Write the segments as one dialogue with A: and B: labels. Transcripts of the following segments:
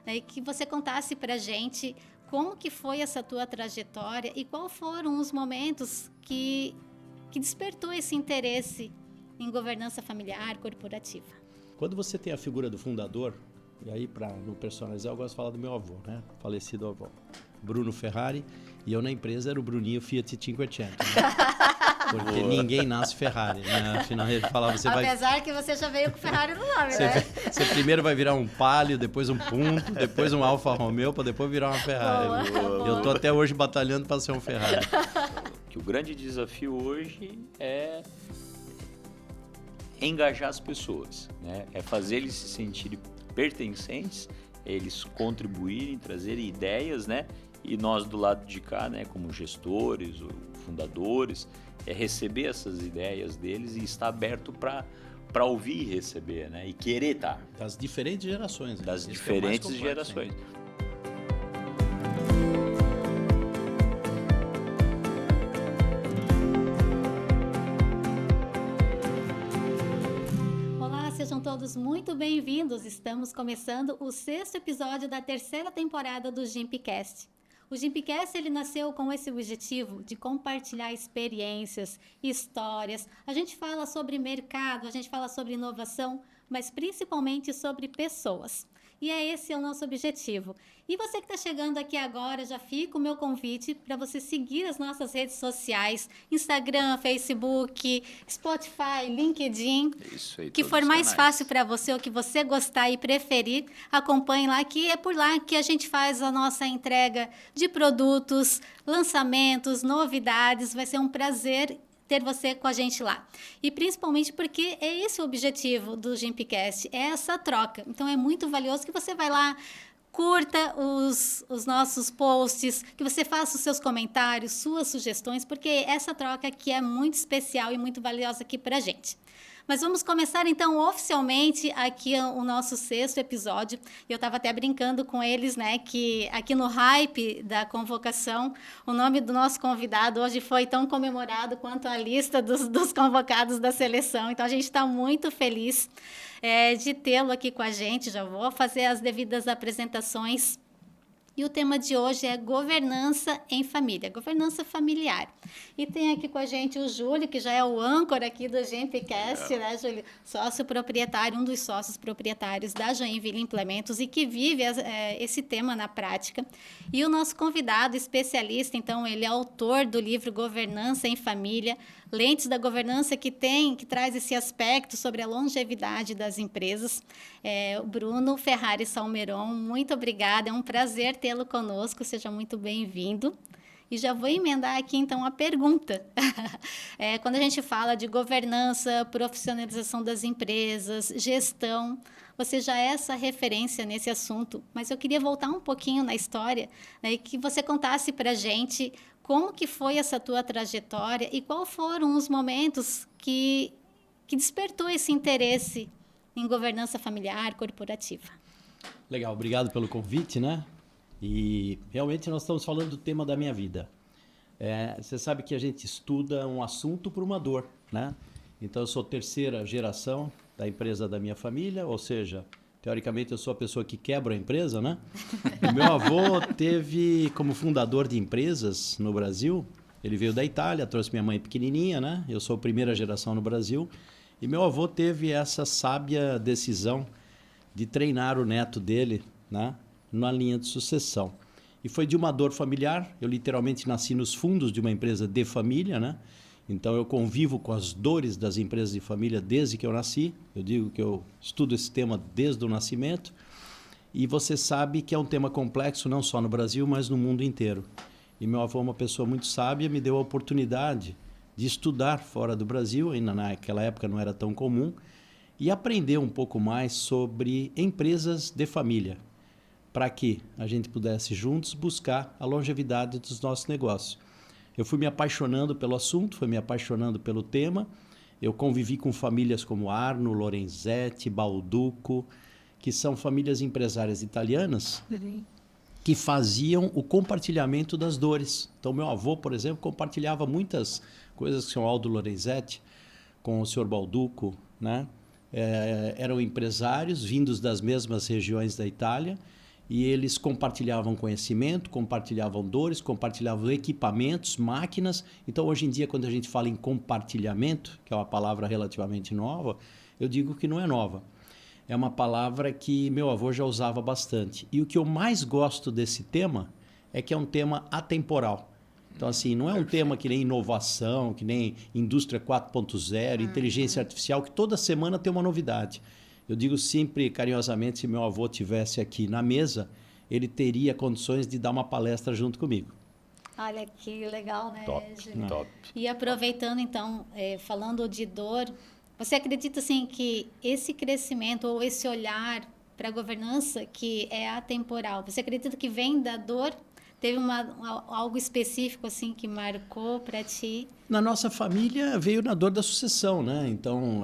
A: né, e que você contasse para a gente como que foi essa tua trajetória e quais foram os momentos que despertou esse interesse em governança familiar, corporativa.
B: Quando você tem a figura do fundador, e aí para não personalizar, eu gosto de falar do meu avô, né? Falecido avô, Bruno Ferrari, e eu na empresa era o Bruninho Fiat Cinquecento, né? Porque ninguém nasce Ferrari, né? Afinal ele falava,
A: Apesar que você já veio com Ferrari no nome, né?
B: Você primeiro vai virar um Palio, depois um Punto, depois um Alfa Romeo, para depois virar uma Ferrari.
A: Boa.
B: Eu tô até hoje batalhando para ser um Ferrari.
C: Que o grande desafio hoje é engajar as pessoas, né? É fazer eles se sentirem pertencentes, eles contribuírem, trazerem ideias, né? E nós do lado de cá, né, como gestores, ou fundadores, é receber essas ideias deles e estar aberto para ouvir e receber, né? E querer estar.
B: Das diferentes gerações. Né?
C: Das diferentes gerações.
B: Hein?
A: Sejam todos muito bem-vindos. Estamos começando o 6º episódio da 3ª temporada do Gimpcast. O Gimpcast ele nasceu com esse objetivo de compartilhar experiências, histórias. A gente fala sobre mercado, a gente fala sobre inovação, mas principalmente sobre pessoas. E esse é o nosso objetivo. E você que está chegando aqui agora, já fica o meu convite para você seguir as nossas redes sociais, Instagram, Facebook, Spotify, LinkedIn.
C: Isso aí,
A: que for mais fácil para você, o que você gostar e preferir, acompanhe lá, que é por lá que a gente faz a nossa entrega de produtos, lançamentos, novidades. Vai ser um prazer ter você com a gente lá. E principalmente porque é esse o objetivo do Gimpcast, é essa troca. Então é muito valioso que você vai lá, curta os nossos posts, que você faça os seus comentários, suas sugestões, porque essa troca aqui é muito especial e muito valiosa aqui para a gente. Mas vamos começar, então, oficialmente aqui o nosso 6º episódio. Eu estava até brincando com eles, né, que aqui no hype da convocação, o nome do nosso convidado hoje foi tão comemorado quanto a lista dos convocados da seleção. Então, a gente está muito feliz de tê-lo aqui com a gente. Já vou fazer as devidas apresentações. E o tema de hoje é governança em família, governança familiar. E tem aqui com a gente o Júlio, que já é o âncora aqui do Gimpcast, né, Júlio? Sócio proprietário, um dos sócios proprietários da Joinville Implementos e que vive esse tema na prática. E o nosso convidado especialista, então, ele é autor do livro Governança em Família, Lentes da Governança, que traz esse aspecto sobre a longevidade das empresas. O Bruno Ferrari Salmeron, muito obrigada, é um prazer tê-lo conosco, seja muito bem-vindo. E já vou emendar aqui, então, a pergunta. Quando a gente fala de governança, profissionalização das empresas, gestão, você já é essa referência nesse assunto, mas eu queria voltar um pouquinho na história, né, e que você contasse para a gente como que foi essa tua trajetória e quais foram os momentos que despertou esse interesse em governança familiar, corporativa.
B: Legal, obrigado pelo convite, né? E realmente nós estamos falando do tema da minha vida. Você sabe que a gente estuda um assunto por uma dor, né? Então eu sou 3ª geração da empresa da minha família, ou seja, teoricamente eu sou a pessoa que quebra a empresa, né? O meu avô teve como fundador de empresas no Brasil, ele veio da Itália, trouxe minha mãe pequenininha, né? Eu sou a 1ª geração no Brasil. E meu avô teve essa sábia decisão de treinar o neto dele, né, na linha de sucessão. E foi de uma dor familiar. Eu literalmente nasci nos fundos de uma empresa de família, né? Então eu convivo com as dores das empresas de família desde que eu nasci. Eu digo que eu estudo esse tema desde o nascimento. E você sabe que é um tema complexo não só no Brasil, mas no mundo inteiro. E meu avô, uma pessoa muito sábia, me deu a oportunidade de estudar fora do Brasil, ainda naquela época não era tão comum, e aprender um pouco mais sobre empresas de família, para que a gente pudesse juntos buscar a longevidade dos nossos negócios. Eu fui me apaixonando pelo assunto, fui me apaixonando pelo tema. Eu convivi com famílias como Arno, Lorenzetti, Balduco, que são famílias empresárias italianas que faziam o compartilhamento das dores. Então, meu avô, por exemplo, compartilhava muitas coisas com o senhor Aldo Lorenzetti, com o senhor Balduco, né? Eram empresários vindos das mesmas regiões da Itália e eles compartilhavam conhecimento, compartilhavam dores, compartilhavam equipamentos, máquinas. Então, hoje em dia, quando a gente fala em compartilhamento, que é uma palavra relativamente nova, eu digo que não é nova. É uma palavra que meu avô já usava bastante. E o que eu mais gosto desse tema é que é um tema atemporal. Então, assim, não é um tema que nem inovação, que nem indústria 4.0, inteligência artificial, que toda semana tem uma novidade. Eu digo sempre, carinhosamente, se meu avô estivesse aqui na mesa, ele teria condições de dar uma palestra junto comigo.
A: Olha que legal, né,
C: Top, top.
A: E aproveitando, então, falando de dor, você acredita, assim, que esse crescimento ou esse olhar para a governança que é atemporal, você acredita que vem da dor? Teve algo específico assim que marcou para ti?
B: Na nossa família veio na dor da sucessão, né? Então,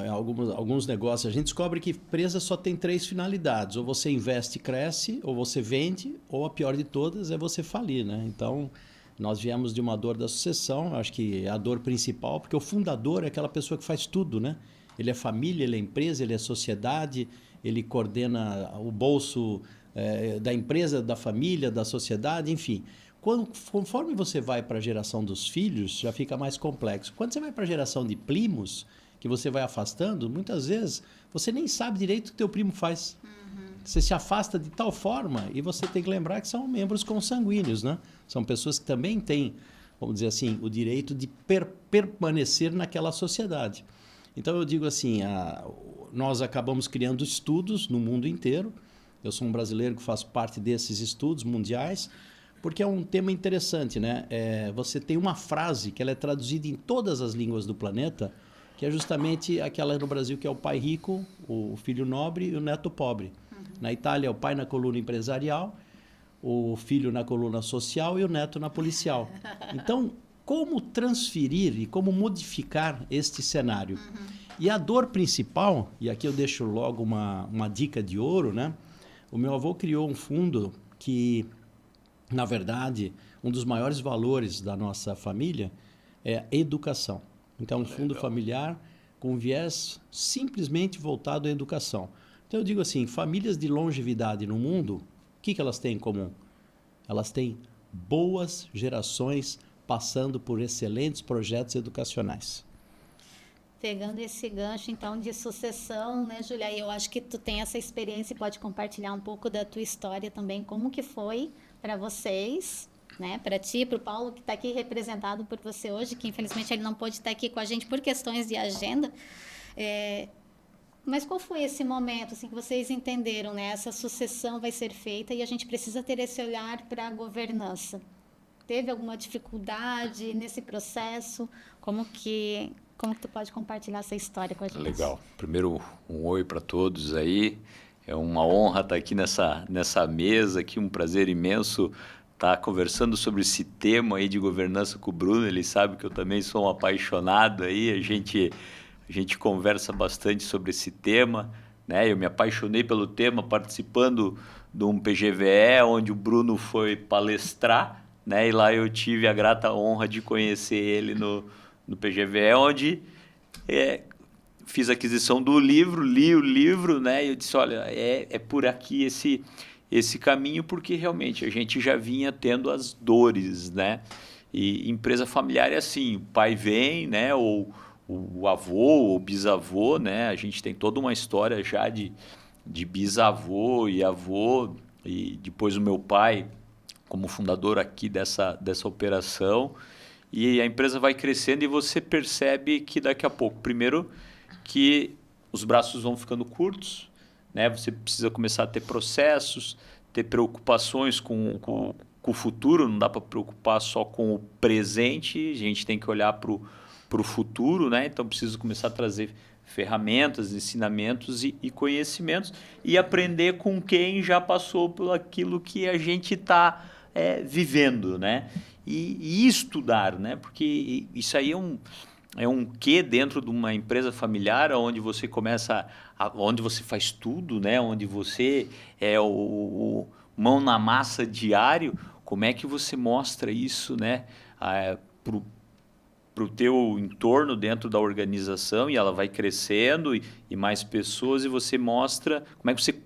B: alguns negócios, a gente descobre que empresa só tem 3 finalidades. Ou você investe e cresce, ou você vende, ou a pior de todas é você falir, né? Então, nós viemos de uma dor da sucessão, acho que é a dor principal, porque o fundador é aquela pessoa que faz tudo, né? Ele é família, ele é empresa, ele é sociedade, ele coordena o bolso da empresa, da família, da sociedade, enfim. Conforme você vai para a geração dos filhos, já fica mais complexo. Quando você vai para a geração de primos, que você vai afastando, muitas vezes você nem sabe direito o que teu primo faz. Você se afasta de tal forma e você tem que lembrar que são membros consanguíneos, né? São pessoas que também têm, vamos dizer assim, o direito de permanecer naquela sociedade. Então, eu digo assim, nós acabamos criando estudos no mundo inteiro. Eu sou um brasileiro que faz parte desses estudos mundiais, porque é um tema interessante, né? Você tem uma frase que ela é traduzida em todas as línguas do planeta, que é justamente aquela no Brasil que é o pai rico, o filho nobre e o neto pobre. Na Itália é o pai na coluna empresarial, o filho na coluna social e o neto na policial. Então, como transferir e como modificar este cenário? E a dor principal, e aqui eu deixo logo uma dica de ouro, né? O meu avô criou um fundo que, na verdade, um dos maiores valores da nossa família é a educação. Então, um fundo familiar com viés simplesmente voltado à educação. Então, eu digo assim, famílias de longevidade no mundo, o que elas têm em comum? Elas têm boas gerações passando por excelentes projetos educacionais.
A: Pegando esse gancho, então, de sucessão, né, Júlia? Eu acho que tu tem essa experiência e pode compartilhar um pouco da tua história também, como que foi para vocês, né, para ti, para o Paulo, que está aqui representado por você hoje, que infelizmente ele não pôde estar aqui com a gente por questões de agenda. Mas qual foi esse momento assim, que vocês entenderam, né? Essa sucessão vai ser feita e a gente precisa ter esse olhar para a governança. Teve alguma dificuldade nesse processo? Como que tu pode compartilhar essa história com a gente?
C: Legal. Primeiro, um oi para todos aí. É uma honra estar aqui nessa mesa, aqui, um prazer imenso estar conversando sobre esse tema aí de governança com o Bruno. Ele sabe que eu também sou um apaixonado aí, a gente conversa bastante sobre esse tema, né? Eu me apaixonei pelo tema participando de um PGVE, onde o Bruno foi palestrar, né? E lá eu tive a grata honra de conhecer ele no PGVE, onde fiz a aquisição do livro, li o livro, né? E eu disse, olha, é por aqui esse caminho, porque realmente a gente já vinha tendo as dores, né? E empresa familiar é assim, o pai vem, né? Ou o avô, o bisavô, né? A gente tem toda uma história já de bisavô e avô, e depois o meu pai como fundador aqui dessa operação. E a empresa vai crescendo e você percebe que daqui a pouco, primeiro, que os braços vão ficando curtos, né? Você precisa começar a ter processos, ter preocupações com o futuro, não dá para preocupar só com o presente, a gente tem que olhar para o futuro, né? Então, preciso começar a trazer ferramentas, ensinamentos e conhecimentos e aprender com quem já passou por aquilo que a gente está vivendo, né? E estudar, né? Porque isso aí é um quê dentro de uma empresa familiar, onde você onde você faz tudo, né? Onde você é o mão na massa diário. Como é que você mostra isso, né? Para o teu entorno dentro da organização, e ela vai crescendo e mais pessoas, e você mostra como é que você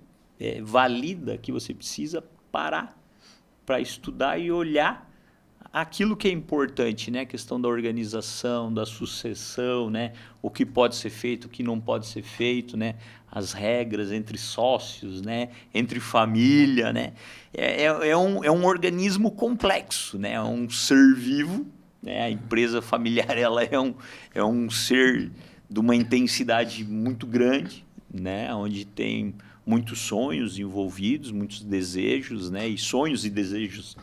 C: valida que você precisa parar para estudar e olhar aquilo que é importante, né? A questão da organização, da sucessão, né? O que pode ser feito, o que não pode ser feito, né? As regras entre sócios, né? Entre família, né? É um organismo complexo, né? É um ser vivo, né? A empresa familiar ela é um ser de uma intensidade muito grande, né? Onde tem muitos sonhos envolvidos, muitos desejos, né? E sonhos e desejos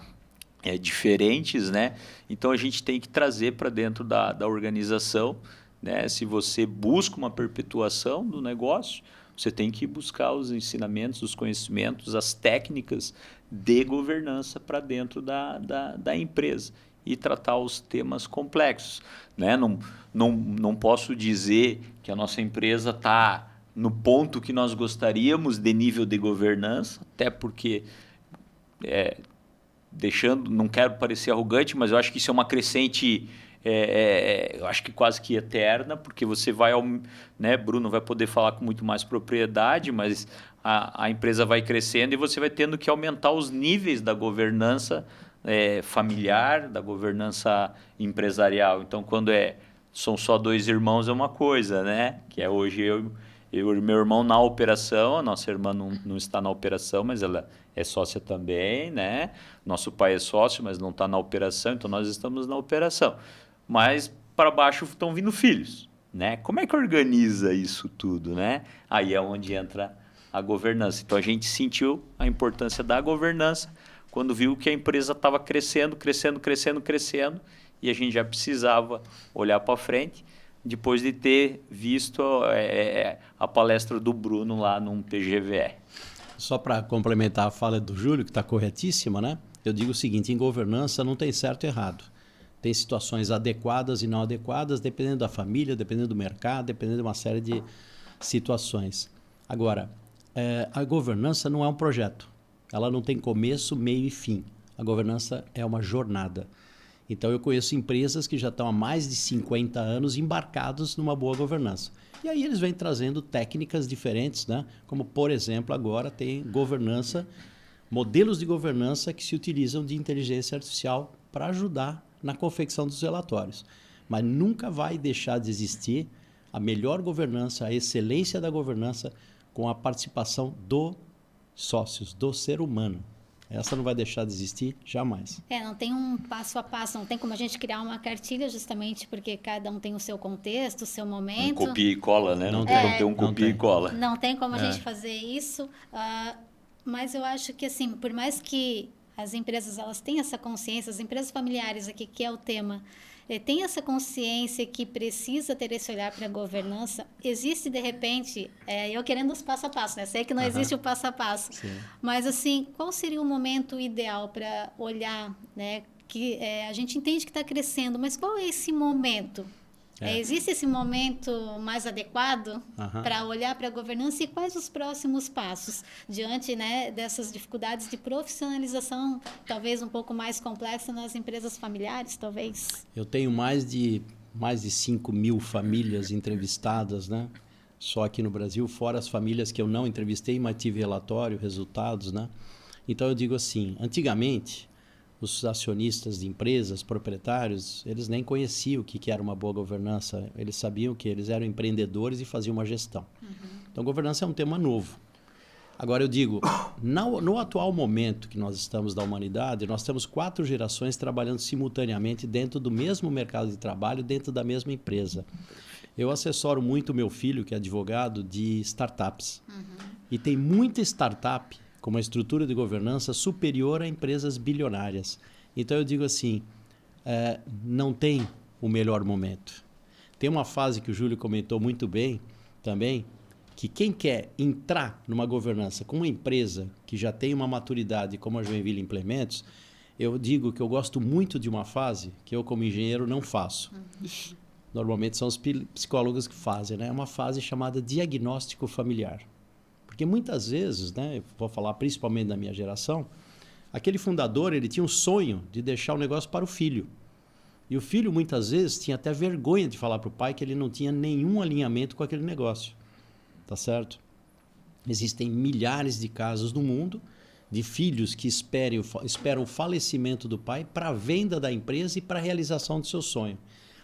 C: diferentes, né? Então a gente tem que trazer para dentro da organização, né? Se você busca uma perpetuação do negócio, você tem que buscar os ensinamentos, os conhecimentos, as técnicas de governança para dentro da empresa e tratar os temas complexos, né? Não posso dizer que a nossa empresa está no ponto que nós gostaríamos de nível de governança, até porque não quero parecer arrogante, mas eu acho que isso é uma crescente, eu acho que quase que eterna, porque você vai, né, Bruno vai poder falar com muito mais propriedade, mas a empresa vai crescendo e você vai tendo que aumentar os níveis da governança familiar, da governança empresarial. Então, quando são só 2 irmãos é uma coisa, né? Que hoje eu e meu irmão na operação, a nossa irmã não está na operação, mas ela é sócia também, né? Nosso pai é sócio, mas não está na operação, então nós estamos na operação. Mas para baixo estão vindo filhos, né? Como é que organiza isso tudo, né? Aí é onde entra a governança. Então a gente sentiu a importância da governança quando viu que a empresa estava crescendo, e a gente já precisava olhar para frente, depois de ter visto a palestra do Bruno lá no PGVE.
B: Só para complementar a fala do Júlio, que está corretíssima, né? Eu digo o seguinte, em governança não tem certo e errado. Tem situações adequadas e não adequadas, dependendo da família, dependendo do mercado, dependendo de uma série de situações. Agora, a governança não é um projeto. Ela não tem começo, meio e fim. A governança é uma jornada. Então, eu conheço empresas que já estão há mais de 50 anos embarcados numa boa governança. E aí eles vêm trazendo técnicas diferentes, né? Como, por exemplo, agora tem governança, modelos de governança que se utilizam de inteligência artificial para ajudar na confecção dos relatórios. Mas nunca vai deixar de existir a melhor governança, a excelência da governança com a participação dos sócios, do ser humano. Essa não vai deixar de existir jamais.
A: Não tem um passo a passo, não tem como a gente criar uma cartilha justamente porque cada um tem o seu contexto, o seu momento.
C: Um copia e cola, né? Não tem um copia e cola.
A: Não tem como a gente fazer isso, mas eu acho que assim, por mais que as empresas elas tenham essa consciência, as empresas familiares aqui, que é o tema, tem essa consciência que precisa ter esse olhar para a governança. Existe, de repente, eu querendo os passo a passo, né? Sei que não existe o passo a passo, sim, mas assim, qual seria o momento ideal para olhar, né? Que a gente entende que está crescendo, mas qual é esse momento? Existe esse momento mais adequado para olhar para a governança e quais os próximos passos diante, né, dessas dificuldades de profissionalização, talvez um pouco mais complexa nas empresas familiares, talvez?
B: Eu tenho mais de 5.000 famílias entrevistadas, né? Só aqui no Brasil, fora as famílias que eu não entrevistei, mas tive relatório, resultados, né? Então eu digo assim, antigamente os acionistas de empresas, proprietários, eles nem conheciam o que era uma boa governança. Eles sabiam que eles eram empreendedores e faziam uma gestão. Então, governança é um tema novo. Agora, eu digo, no atual momento que nós estamos da humanidade, nós temos 4 gerações trabalhando simultaneamente dentro do mesmo mercado de trabalho, dentro da mesma empresa. Eu assessoro muito o meu filho, que é advogado, de startups. E tem muita startup com uma estrutura de governança superior a empresas bilionárias. Então, eu digo assim, não tem o melhor momento. Tem uma fase que o Júlio comentou muito bem também, que quem quer entrar numa governança com uma empresa que já tem uma maturidade como a Joinville Implementos, eu digo que eu gosto muito de uma fase que eu, como engenheiro, não faço. Normalmente são os psicólogos que fazem, né? É uma fase chamada diagnóstico familiar. Porque muitas vezes, né, vou falar principalmente da minha geração, aquele fundador ele tinha um sonho de deixar o negócio para o filho. E o filho muitas vezes tinha até vergonha de falar para o pai que ele não tinha nenhum alinhamento com aquele negócio. Tá certo? Existem milhares de casos no mundo de filhos que esperam o falecimento do pai para a venda da empresa e para a realização do seu sonho.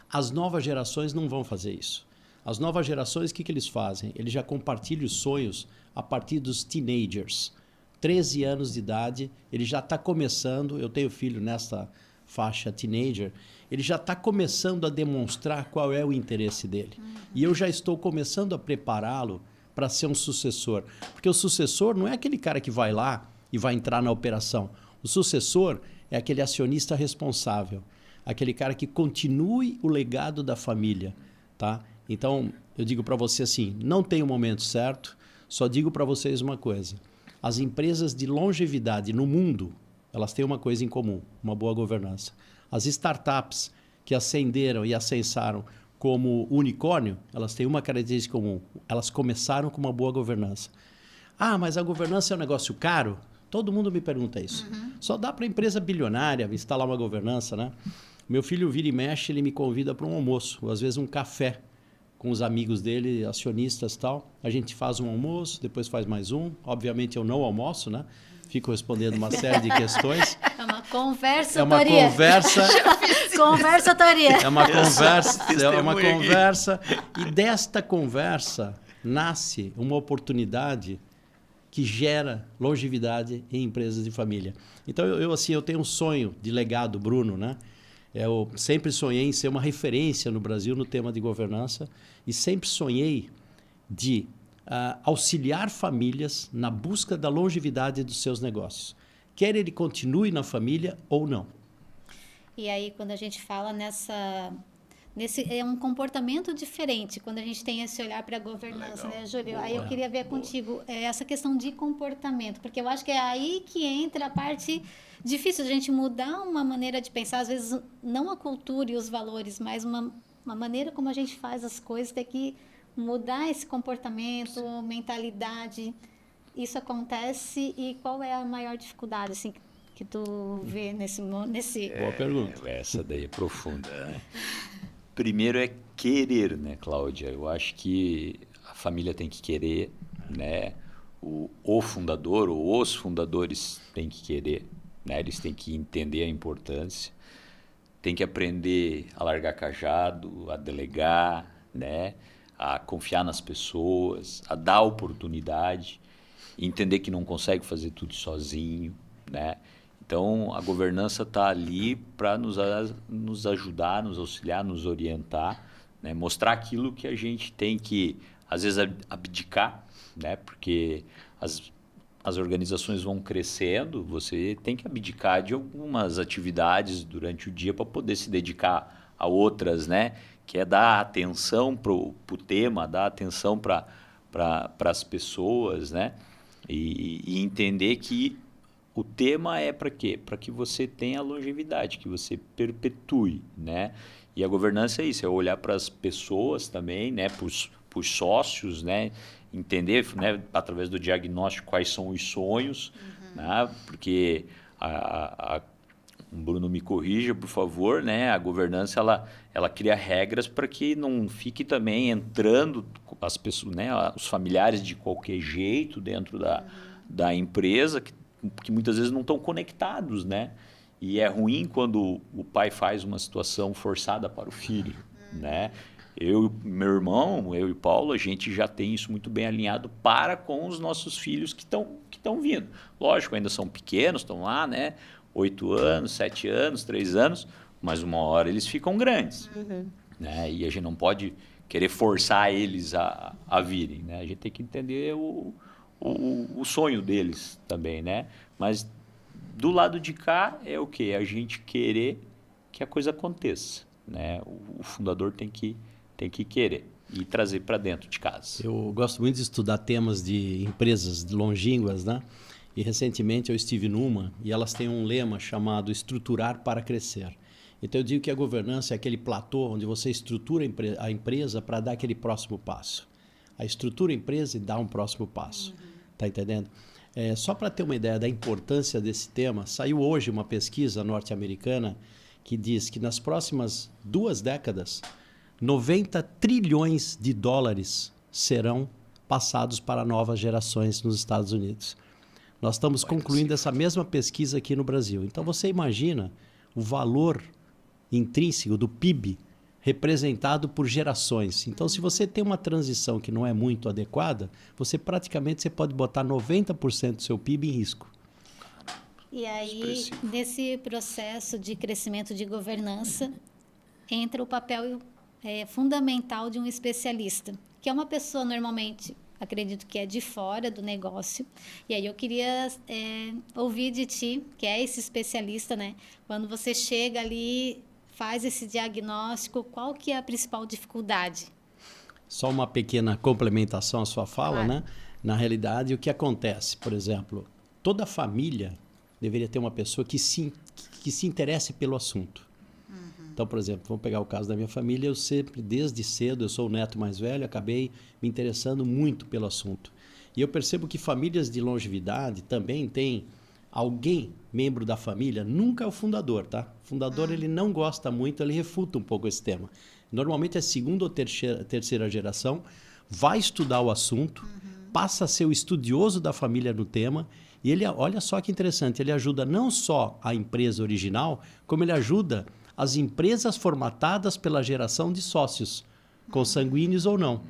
B: As novas gerações não vão fazer isso. As novas gerações, o que eles fazem? Eles já compartilham os sonhos a partir dos teenagers. 13 anos de idade, ele já está começando, eu tenho filho nessa faixa teenager, ele já está começando a demonstrar qual é o interesse dele. E eu já estou começando a prepará-lo para ser um sucessor. Porque o sucessor não é aquele cara que vai lá e vai entrar na operação. O sucessor é aquele acionista responsável, aquele cara que continue o legado da família, tá? Então, eu digo para você assim, não tem o momento certo, só digo para vocês uma coisa. As empresas de longevidade no mundo, elas têm uma coisa em comum, uma boa governança. As startups que ascenderam e ascensaram como unicórnio, elas têm uma característica comum. Elas começaram com uma boa governança. Ah, mas a governança é um negócio caro? Todo mundo me pergunta isso. Só dá para empresa bilionária instalar uma governança, né? Meu filho vira e mexe, ele me convida para um almoço, ou às vezes um café com os amigos dele, acionistas e tal. A gente faz um almoço, depois faz mais um. Obviamente eu não almoço, né? Fico respondendo uma série de questões.
A: É uma conversa,
B: É uma
A: Toria.
B: conversa.
A: Conversa, Toria.
B: É uma conversa. É uma conversa. E desta conversa nasce uma oportunidade que gera longevidade em empresas de família. Então, eu tenho um sonho de legado, Bruno, né? Eu sempre sonhei em ser uma referência no Brasil no tema de governança e sempre sonhei de auxiliar famílias na busca da longevidade dos seus negócios. Quer ele continue na família ou não.
A: E aí, quando a gente fala é um comportamento diferente quando a gente tem esse olhar para a governança, né, Júlio? Boa. Aí eu queria ver contigo essa questão de comportamento, porque eu acho que é aí que entra a parte difícil de a gente mudar uma maneira de pensar, às vezes não a cultura e os valores, mas uma maneira como a gente faz as coisas, tem que mudar esse comportamento, mentalidade. Isso acontece e qual é a maior dificuldade assim, que tu vê nesse...
B: Boa pergunta.
C: Essa daí é profunda, né? Primeiro é querer, né, Cláudia? Eu acho que a família tem que querer, né? O fundador ou os fundadores têm que querer, né? Eles têm que entender a importância, têm que aprender a largar cajado, a delegar, né? A confiar nas pessoas, a dar oportunidade, entender que não consegue fazer tudo sozinho, né? Então, a governança está ali para nos ajudar, nos auxiliar, nos orientar, né? Mostrar aquilo que a gente tem que, às vezes, abdicar, né? Porque as organizações vão crescendo, você tem que abdicar de algumas atividades durante o dia para poder se dedicar a outras, né? Que é dar atenção para o tema, dar atenção para as pessoas, né? E entender que o tema é para quê? Para que você tenha longevidade, que você perpetue, né? E a governança é isso, é olhar para as pessoas também, né? Para os sócios, né? Entender, né? Através do diagnóstico quais são os sonhos, né? Porque o Bruno me corrija, por favor, né? A governança ela cria regras para que não fique também entrando as pessoas, né? Os familiares de qualquer jeito dentro da empresa, que muitas vezes não estão conectados, né? E é ruim quando o pai faz uma situação forçada para o filho, né? Meu irmão, eu e o Paulo, a gente já tem isso muito bem alinhado para com os nossos filhos que estão vindo. Lógico, ainda são pequenos, estão lá, né? 8 anos, 7 anos, 3 anos, mas uma hora eles ficam grandes, né? E a gente não pode querer forçar eles a virem, né? A gente tem que entender o sonho deles também, né? Mas do lado de cá é o quê? A gente querer que a coisa aconteça, né? O fundador tem que querer e trazer para dentro de casa.
B: Eu gosto muito de estudar temas de empresas longínquas, né? E recentemente eu estive numa e elas têm um lema chamado estruturar para crescer. Então eu digo que a governança é aquele platô onde você estrutura a empresa para dar aquele próximo passo. A estrutura a empresa e dá um próximo passo. Tá entendendo? Só para ter uma ideia da importância desse tema, saiu hoje uma pesquisa norte-americana que diz que nas próximas 2 décadas, 90 trilhões de dólares serão passados para novas gerações nos Estados Unidos. Nós estamos concluindo essa mesma pesquisa aqui no Brasil. Então, você imagina o valor intrínseco do PIB representado por gerações. Então, se você tem uma transição que não é muito adequada, você pode botar 90% do seu PIB em risco.
A: E aí, nesse processo de crescimento de governança, entra o papel fundamental de um especialista, que é uma pessoa normalmente, acredito que é de fora do negócio. E aí eu queria ouvir de ti, que é esse especialista, né? Quando você chega ali, faz esse diagnóstico, qual que é a principal dificuldade?
B: Só uma pequena complementação à sua fala,
A: Claro.
B: né? Na realidade, o que acontece? Por exemplo, toda família deveria ter uma pessoa que se interesse pelo assunto. Então, por exemplo, vamos pegar o caso da minha família, eu sempre, desde cedo, eu sou o neto mais velho, acabei me interessando muito pelo assunto. E eu percebo que famílias de longevidade também têm alguém, membro da família, nunca é o fundador, tá? O fundador, ele não gosta muito, ele refuta um pouco esse tema. Normalmente é segunda ou terceira geração, vai estudar o assunto, passa a ser o estudioso da família no tema, e ele, olha só que interessante, ele ajuda não só a empresa original, como ele ajuda as empresas formatadas pela geração de sócios, consanguíneos ou não.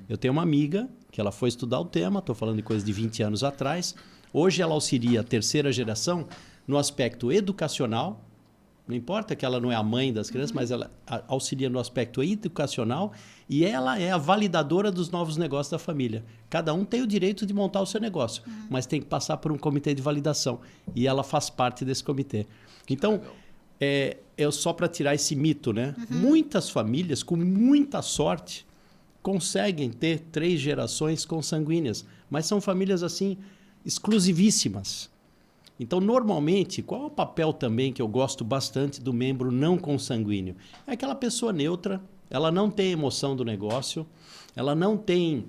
B: Eu tenho uma amiga que ela foi estudar o tema, estou falando de coisa de 20 anos atrás. Hoje ela auxilia a terceira geração no aspecto educacional. Não importa que ela não é a mãe das crianças, mas ela auxilia no aspecto educacional e ela é a validadora dos novos negócios da família. Cada um tem o direito de montar o seu negócio, mas tem que passar por um comitê de validação. E ela faz parte desse comitê. Então, só para tirar esse mito, né? Muitas famílias, com muita sorte, conseguem ter 3 gerações consanguíneas, mas são famílias assim exclusivíssimas. Então, normalmente, qual é o papel também que eu gosto bastante do membro não consanguíneo? É aquela pessoa neutra, ela não tem emoção do negócio, ela não tem...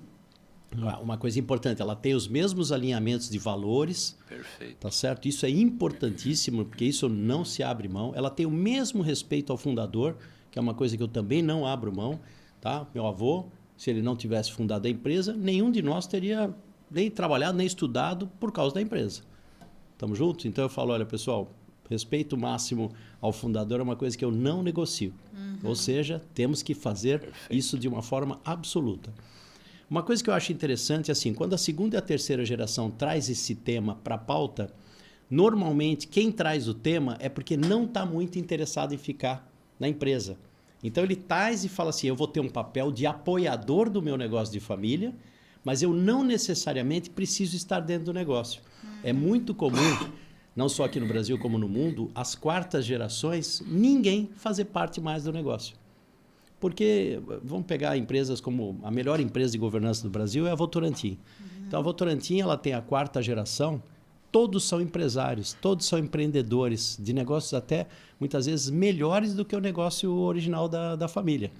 B: Uma coisa importante, ela tem os mesmos alinhamentos de valores.
C: Perfeito.
B: Tá certo? Isso é importantíssimo, porque isso não se abre mão. Ela tem o mesmo respeito ao fundador, que é uma coisa que eu também não abro mão. Tá? Meu avô, se ele não tivesse fundado a empresa, nenhum de nós teria nem trabalhado, nem estudado por causa da empresa. Estamos juntos? Então eu falo, olha, pessoal, respeito máximo ao fundador é uma coisa que eu não negocio. Ou seja, temos que fazer isso de uma forma absoluta. Uma coisa que eu acho interessante, assim, quando a segunda e a terceira geração traz esse tema para a pauta, normalmente quem traz o tema é porque não está muito interessado em ficar na empresa. Então ele traz e fala assim, eu vou ter um papel de apoiador do meu negócio de família, mas eu não necessariamente preciso estar dentro do negócio. É muito comum, não só aqui no Brasil como no mundo, as quartas gerações, ninguém fazer parte mais do negócio. Porque, vamos pegar empresas como a melhor empresa de governança do Brasil é a Votorantim. Então, a Votorantim ela tem a 4ª geração, todos são empresários, todos são empreendedores de negócios até, muitas vezes, melhores do que o negócio original da família.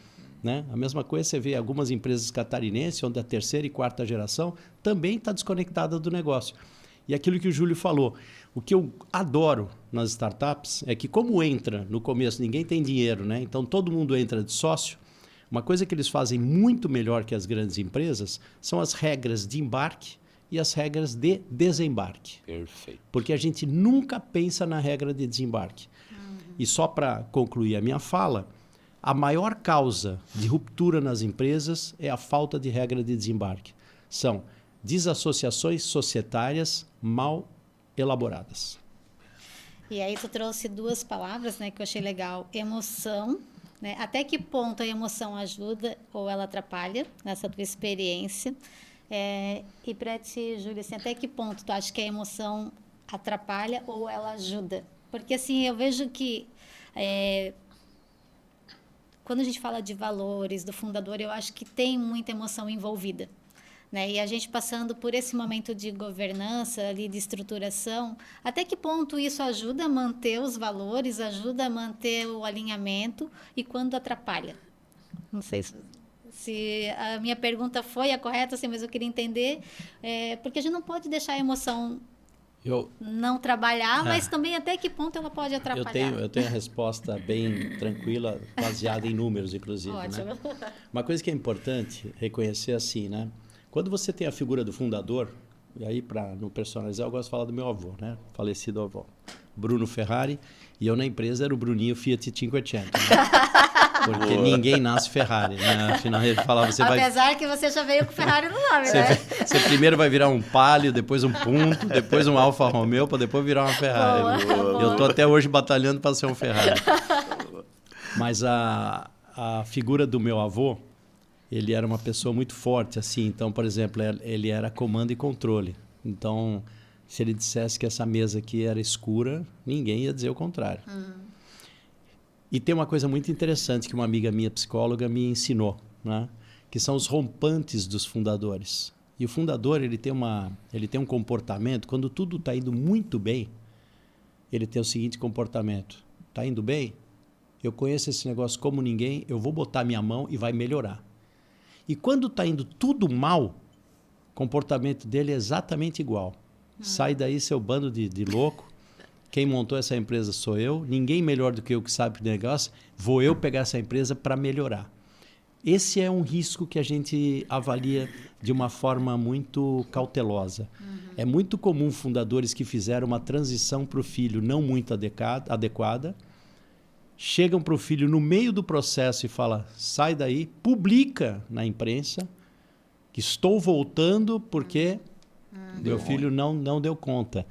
B: Né? A mesma coisa você vê algumas empresas catarinenses, onde a 3ª e 4ª geração também está desconectada do negócio. E aquilo que o Júlio falou, o que eu adoro nas startups é que como entra no começo, ninguém tem dinheiro, né? Então todo mundo entra de sócio. Uma coisa que eles fazem muito melhor que as grandes empresas são as regras de embarque e as regras de desembarque.
C: Perfeito.
B: Porque a gente nunca pensa na regra de desembarque. E só para concluir a minha fala, a maior causa de ruptura nas empresas é a falta de regra de desembarque. São desassociações societárias mal elaboradas.
A: E aí tu trouxe 2 palavras, né, que eu achei legal. Emoção, né? Até que ponto a emoção ajuda ou ela atrapalha nessa tua experiência? E para ti, Júlia, assim, até que ponto tu acha que a emoção atrapalha ou ela ajuda? Porque assim, eu vejo que quando a gente fala de valores do fundador, eu acho que tem muita emoção envolvida. Né? E a gente passando por esse momento de governança, ali, de estruturação, até que ponto isso ajuda a manter os valores, ajuda a manter o alinhamento e quando atrapalha? Não sei se a minha pergunta foi a correta, assim, mas eu queria entender, porque a gente não pode deixar a emoção não trabalhar, mas também até que ponto ela pode atrapalhar.
B: Eu tenho a resposta bem tranquila, baseada em números, inclusive.
A: Ótimo.
B: Né? Uma coisa que é importante reconhecer assim, né? Quando você tem a figura do fundador, E aí, para não personalizar, eu gosto de falar do meu avô, né? Falecido avô. Bruno Ferrari. E eu na empresa era o Bruninho Fiat 500, né? Porque ninguém nasce Ferrari, né? Afinal, ele falava,
A: Apesar que você já veio com Ferrari no nome, né?
B: Você primeiro vai virar um Palio, depois um Punto, depois um Alfa Romeo, para depois virar uma Ferrari.
A: Boa.
B: Eu tô até hoje batalhando para ser um Ferrari. Mas a figura do meu avô, ele era uma pessoa muito forte, assim. Então, por exemplo, ele era comando e controle. Então, se ele dissesse que essa mesa aqui era escura, ninguém ia dizer o contrário. E tem uma coisa muito interessante que uma amiga minha, psicóloga, me ensinou, né? Que são os rompantes dos fundadores. E o fundador, ele tem um comportamento, quando tudo está indo muito bem, ele tem o seguinte comportamento: está indo bem? Eu conheço esse negócio como ninguém, eu vou botar minha mão e vai melhorar. E quando está indo tudo mal, o comportamento dele é exatamente igual. Sai daí, seu bando de louco. Quem montou essa empresa sou eu. Ninguém melhor do que eu que sabe do negócio. Vou eu pegar essa empresa para melhorar. Esse é um risco que a gente avalia de uma forma muito cautelosa. É muito comum fundadores que fizeram uma transição para o filho não muito adequada, chegam para o filho no meio do processo e falam, sai daí, publica na imprensa que estou voltando porque meu filho não deu conta.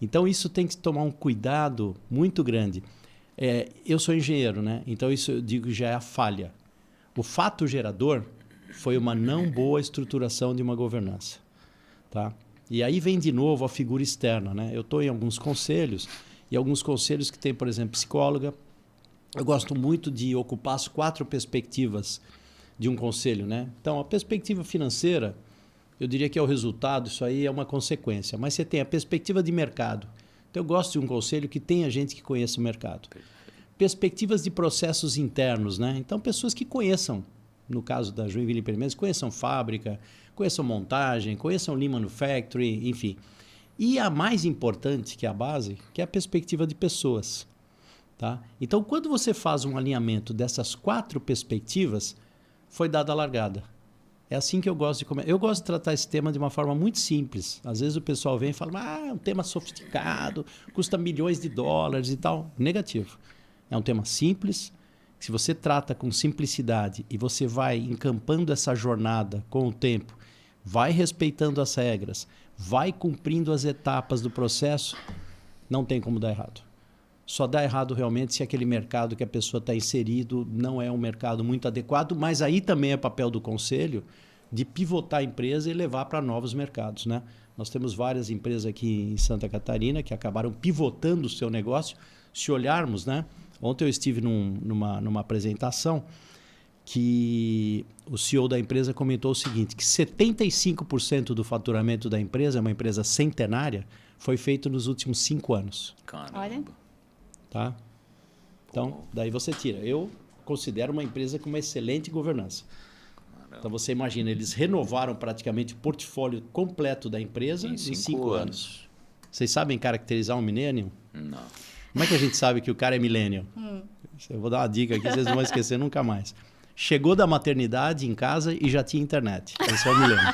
B: Então, isso tem que tomar um cuidado muito grande. Eu sou engenheiro, né? Então, isso eu digo já é a falha. O fato gerador foi uma não boa estruturação de uma governança. Tá? E aí vem de novo a figura externa, né? Eu estou em alguns conselhos, e alguns conselhos que tem, por exemplo, psicóloga. Eu gosto muito de ocupar as 4 perspectivas de um conselho, né? Então, a perspectiva financeira, eu diria que é o resultado, isso aí é uma consequência. Mas você tem a perspectiva de mercado. Então, eu gosto de um conselho que tenha gente que conheça o mercado. Perspectivas de processos internos, né? Então, pessoas que conheçam, no caso da Joinville Implementos, conheçam fábrica, conheçam montagem, conheçam Lean Manufacturing, enfim. E a mais importante, que é a base, que é a perspectiva de pessoas. Tá? Então, quando você faz um alinhamento dessas 4 perspectivas, foi dada a largada. É assim que eu gosto de começar. Eu gosto de tratar esse tema de uma forma muito simples. Às vezes o pessoal vem e fala, é um tema sofisticado, custa milhões de dólares e tal. Negativo. É um tema simples. Se você trata com simplicidade e você vai encampando essa jornada com o tempo, vai respeitando as regras, vai cumprindo as etapas do processo, não tem como dar errado. Só dá errado realmente se aquele mercado que a pessoa está inserido não é um mercado muito adequado, mas aí também é papel do conselho de pivotar a empresa e levar para novos mercados, né? Nós temos várias empresas aqui em Santa Catarina que acabaram pivotando o seu negócio. Se olharmos, né? Ontem eu estive numa apresentação que o CEO da empresa comentou o seguinte, que 75% do faturamento da empresa, uma empresa centenária, foi feito nos últimos 5 anos.
C: Caramba.
A: Olha.
B: Tá? Então, daí você tira. Eu considero uma empresa com uma excelente governança. Caramba. Então, você imagina, eles renovaram praticamente o portfólio completo da empresa em 5 anos. Vocês sabem caracterizar um millennium?
C: Não.
B: Como é que a gente sabe que o cara é millennium? Eu vou dar uma dica aqui, vocês não vão esquecer nunca mais. Chegou da maternidade em casa e já tinha internet. Esse é o millennium.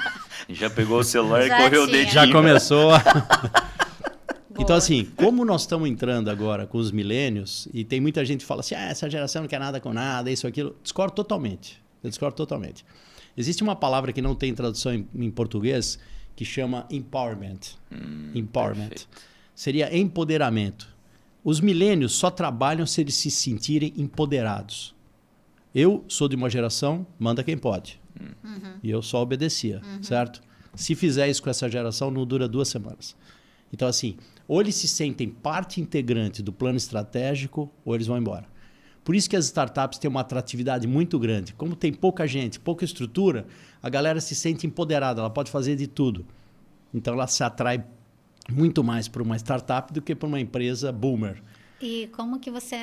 C: Já pegou o celular
A: Já
C: e correu o
A: tinha.
C: dedinho.
B: Já começou a... Então, assim, como nós estamos entrando agora com os milênios, e tem muita gente que fala assim, essa geração não quer nada com nada, isso, aquilo, discordo totalmente. Eu discordo totalmente. Existe uma palavra que não tem tradução em português, que chama empowerment. Empowerment.
C: Perfeito.
B: Seria empoderamento. Os milênios só trabalham se eles se sentirem empoderados. Eu sou de uma geração, manda quem pode. E eu só obedecia, certo? Se fizer isso com essa geração, não dura 2 semanas. Então, assim, ou eles se sentem parte integrante do plano estratégico, ou eles vão embora. Por isso que as startups têm uma atratividade muito grande. Como tem pouca gente, pouca estrutura, a galera se sente empoderada, ela pode fazer de tudo. Então, ela se atrai muito mais para uma startup do que para uma empresa boomer.
A: E como que você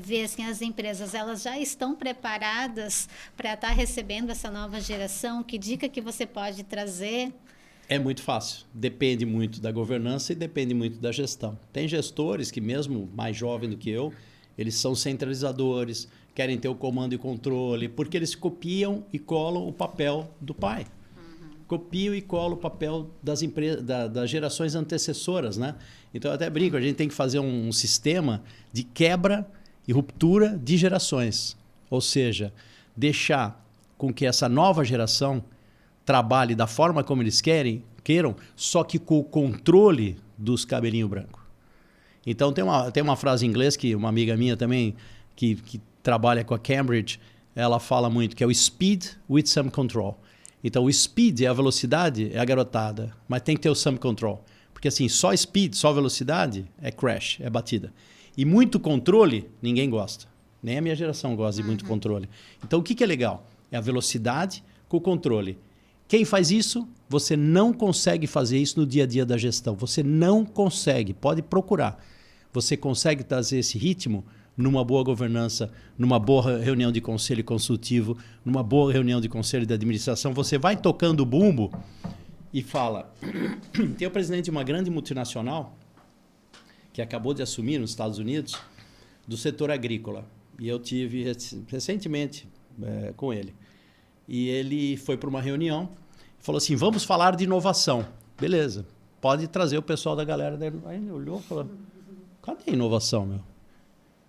A: vê assim, as empresas, elas já estão preparadas para estar recebendo essa nova geração? Que dica que você pode trazer?
B: É muito fácil. Depende muito da governança e depende muito da gestão. Tem gestores que, mesmo mais jovens do que eu, eles são centralizadores, querem ter o comando e controle, porque eles copiam e colam o papel do pai. copio e colo o papel das gerações antecessoras, né? Então, eu até brinco, a gente tem que fazer um sistema de quebra e ruptura de gerações. Ou seja, deixar com que essa nova geração trabalhe da forma como eles queiram, só que com o controle dos cabelinhos brancos. Então, tem uma frase em inglês que uma amiga minha também, que trabalha com a Cambridge, ela fala muito, que é o speed with some control. Então, o speed é a velocidade, é a garotada, mas tem que ter o some control. Porque assim, só speed, só velocidade, é crash, é batida. E muito controle, ninguém gosta. Nem a minha geração gosta de muito controle. Então, o que é legal? É a velocidade com o controle. Quem faz isso, você não consegue fazer isso no dia a dia da gestão. Você não consegue, pode procurar. Você consegue trazer esse ritmo numa boa governança, numa boa reunião de conselho consultivo, numa boa reunião de conselho de administração. Você vai tocando o bumbo e fala... Tem o presidente de uma grande multinacional que acabou de assumir nos Estados Unidos, do setor agrícola. E eu tive recentemente com ele. E ele foi para uma reunião e falou assim, vamos falar de inovação. Beleza, pode trazer o pessoal da galera. Aí ele olhou e falou, cadê a inovação, meu?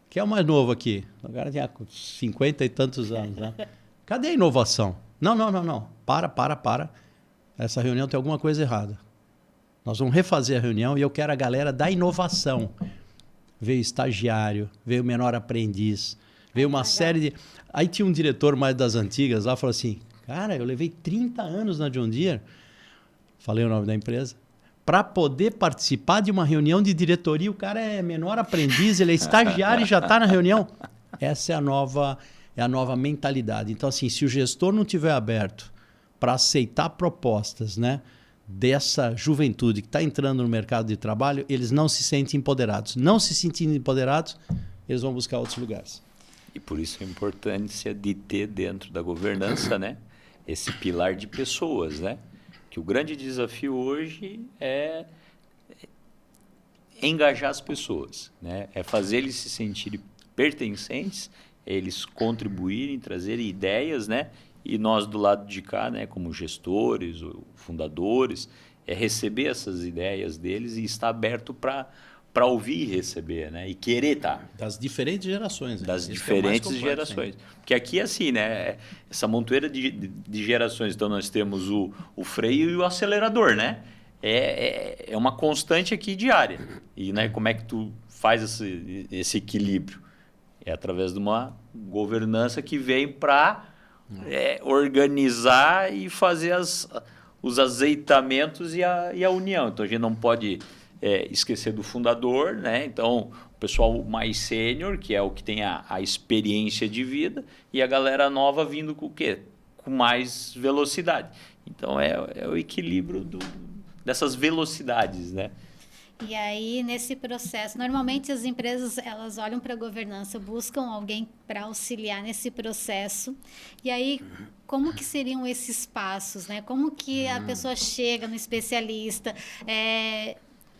B: Quem é o mais novo aqui? O cara tinha 50 e tantos anos, né? Cadê a inovação? Não. Para. Essa reunião tem alguma coisa errada. Nós vamos refazer a reunião e eu quero a galera da inovação. Veio estagiário, veio menor aprendiz, veio uma série de... Aí tinha um diretor mais das antigas lá, falou assim, cara, eu levei 30 anos na John Deere, falei o nome da empresa, para poder participar de uma reunião de diretoria. O cara é menor aprendiz, ele é estagiário e já está na reunião. Essa é a nova mentalidade. Então, assim, se o gestor não tiver aberto para aceitar propostas, né, dessa juventude que está entrando no mercado de trabalho, eles não se sentem empoderados. Não se sentindo empoderados, eles vão buscar outros lugares.
C: E por isso a importância de ter dentro da governança, né, esse pilar de pessoas, né? Que o grande desafio hoje é engajar as pessoas, né? É fazer eles se sentirem pertencentes, eles contribuírem, trazerem ideias, né? E nós do lado de cá, né, como gestores, fundadores, é receber essas ideias deles e estar aberto para ouvir e receber, né? E querer estar.
B: Das diferentes gerações. Né?
C: Das diferentes gerações. Porque aqui é assim, né? Essa montoeira de gerações. Então, nós temos o freio e o acelerador, né? É uma constante aqui diária. E, né, como é que tu faz esse equilíbrio? É através de uma governança que vem para organizar e fazer os azeitamentos e a união. Então, a gente não pode... esquecer do fundador, né? Então, o pessoal mais sênior, que é o que tem a experiência de vida, e a galera nova vindo com o quê? Com mais velocidade. Então, é o equilíbrio dessas velocidades, né?
A: E aí, nesse processo, normalmente as empresas, elas olham para a governança, buscam alguém para auxiliar nesse processo. E aí, como que seriam esses passos, né? Como que a pessoa chega no especialista?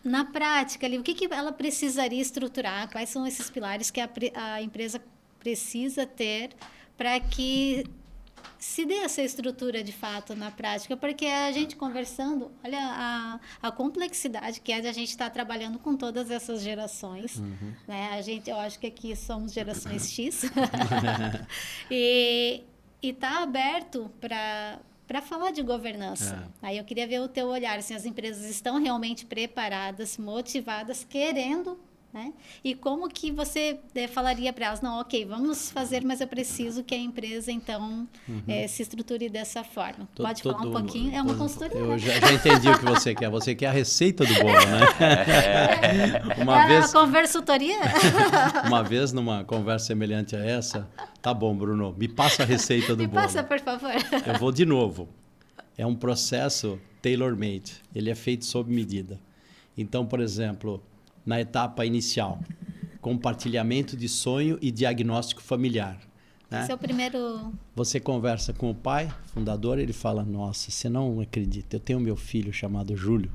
A: Na prática, ali, o que ela precisaria estruturar? Quais são esses pilares que a empresa precisa ter para que se dê essa estrutura de fato na prática? Porque a gente conversando, olha a complexidade que é de a gente estar trabalhando com todas essas gerações. Né? Eu acho que aqui somos gerações X. E está aberto para falar de governança. Aí eu queria ver o teu olhar, assim, as empresas estão realmente preparadas, motivadas, querendo, né? E como que você falaria para elas, não, ok, vamos fazer, mas eu preciso que a empresa, então, se estruture dessa forma. Pode falar um pouquinho? É uma consultoria.
B: Eu já entendi o que você quer. Você quer a receita do bolo, né?
A: A conversoria?
B: Uma vez, numa conversa semelhante a essa, tá bom, Bruno, me passa a receita do bolo.
A: Me passa, por favor.
B: Eu vou de novo. É um processo tailor-made. Ele é feito sob medida. Então, por exemplo, na etapa inicial, compartilhamento de sonho e diagnóstico familiar. Né?
A: Esse é o primeiro...
B: Você conversa com o pai, fundador, ele fala, nossa, você não acredita, eu tenho meu filho chamado Júlio,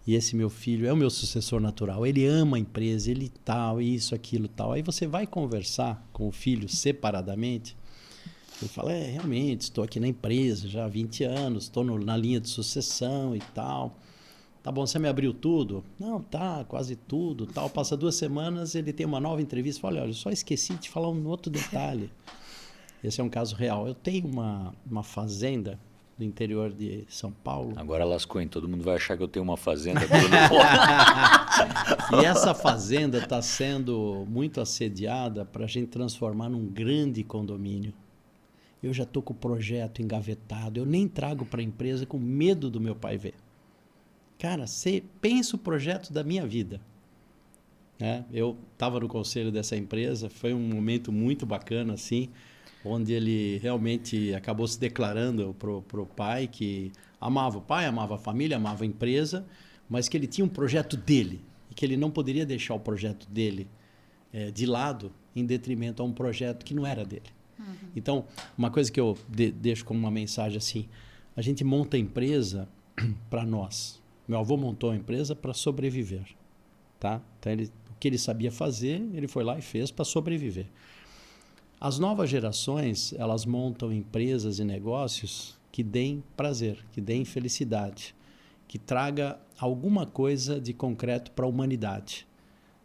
B: e esse meu filho é o meu sucessor natural, ele ama a empresa, ele tal, isso, aquilo, tal. Aí você vai conversar com o filho separadamente Ele fala, realmente, estou aqui na empresa já há 20 anos, estou na linha de sucessão e tal. Tá bom, você me abriu tudo? Não, tá, quase tudo, tal. Passa 2 semanas, ele tem uma nova entrevista. Fala, olha, eu só esqueci de falar um outro detalhe. Esse é um caso real. Eu tenho uma fazenda no interior de São Paulo.
C: Agora lascou, hein? Todo mundo vai achar que eu tenho uma fazenda.
B: E essa fazenda está sendo muito assediada para a gente transformar num grande condomínio. Eu já estou com o projeto engavetado. Eu nem trago para a empresa com medo do meu pai ver. Cara, você pensa o projeto da minha vida. Né? Eu estava no conselho dessa empresa, foi um momento muito bacana, assim, onde ele realmente acabou se declarando pro pai que amava o pai, amava a família, amava a empresa, mas que ele tinha um projeto dele e que ele não poderia deixar o projeto dele de lado em detrimento a um projeto que não era dele. Então, uma coisa que eu deixo como uma mensagem assim, a gente monta a empresa para nós. Meu avô montou a empresa para sobreviver. Tá? Então, o que ele sabia fazer, ele foi lá e fez para sobreviver. As novas gerações, elas montam empresas e negócios que deem prazer, que deem felicidade, que traga alguma coisa de concreto para a humanidade.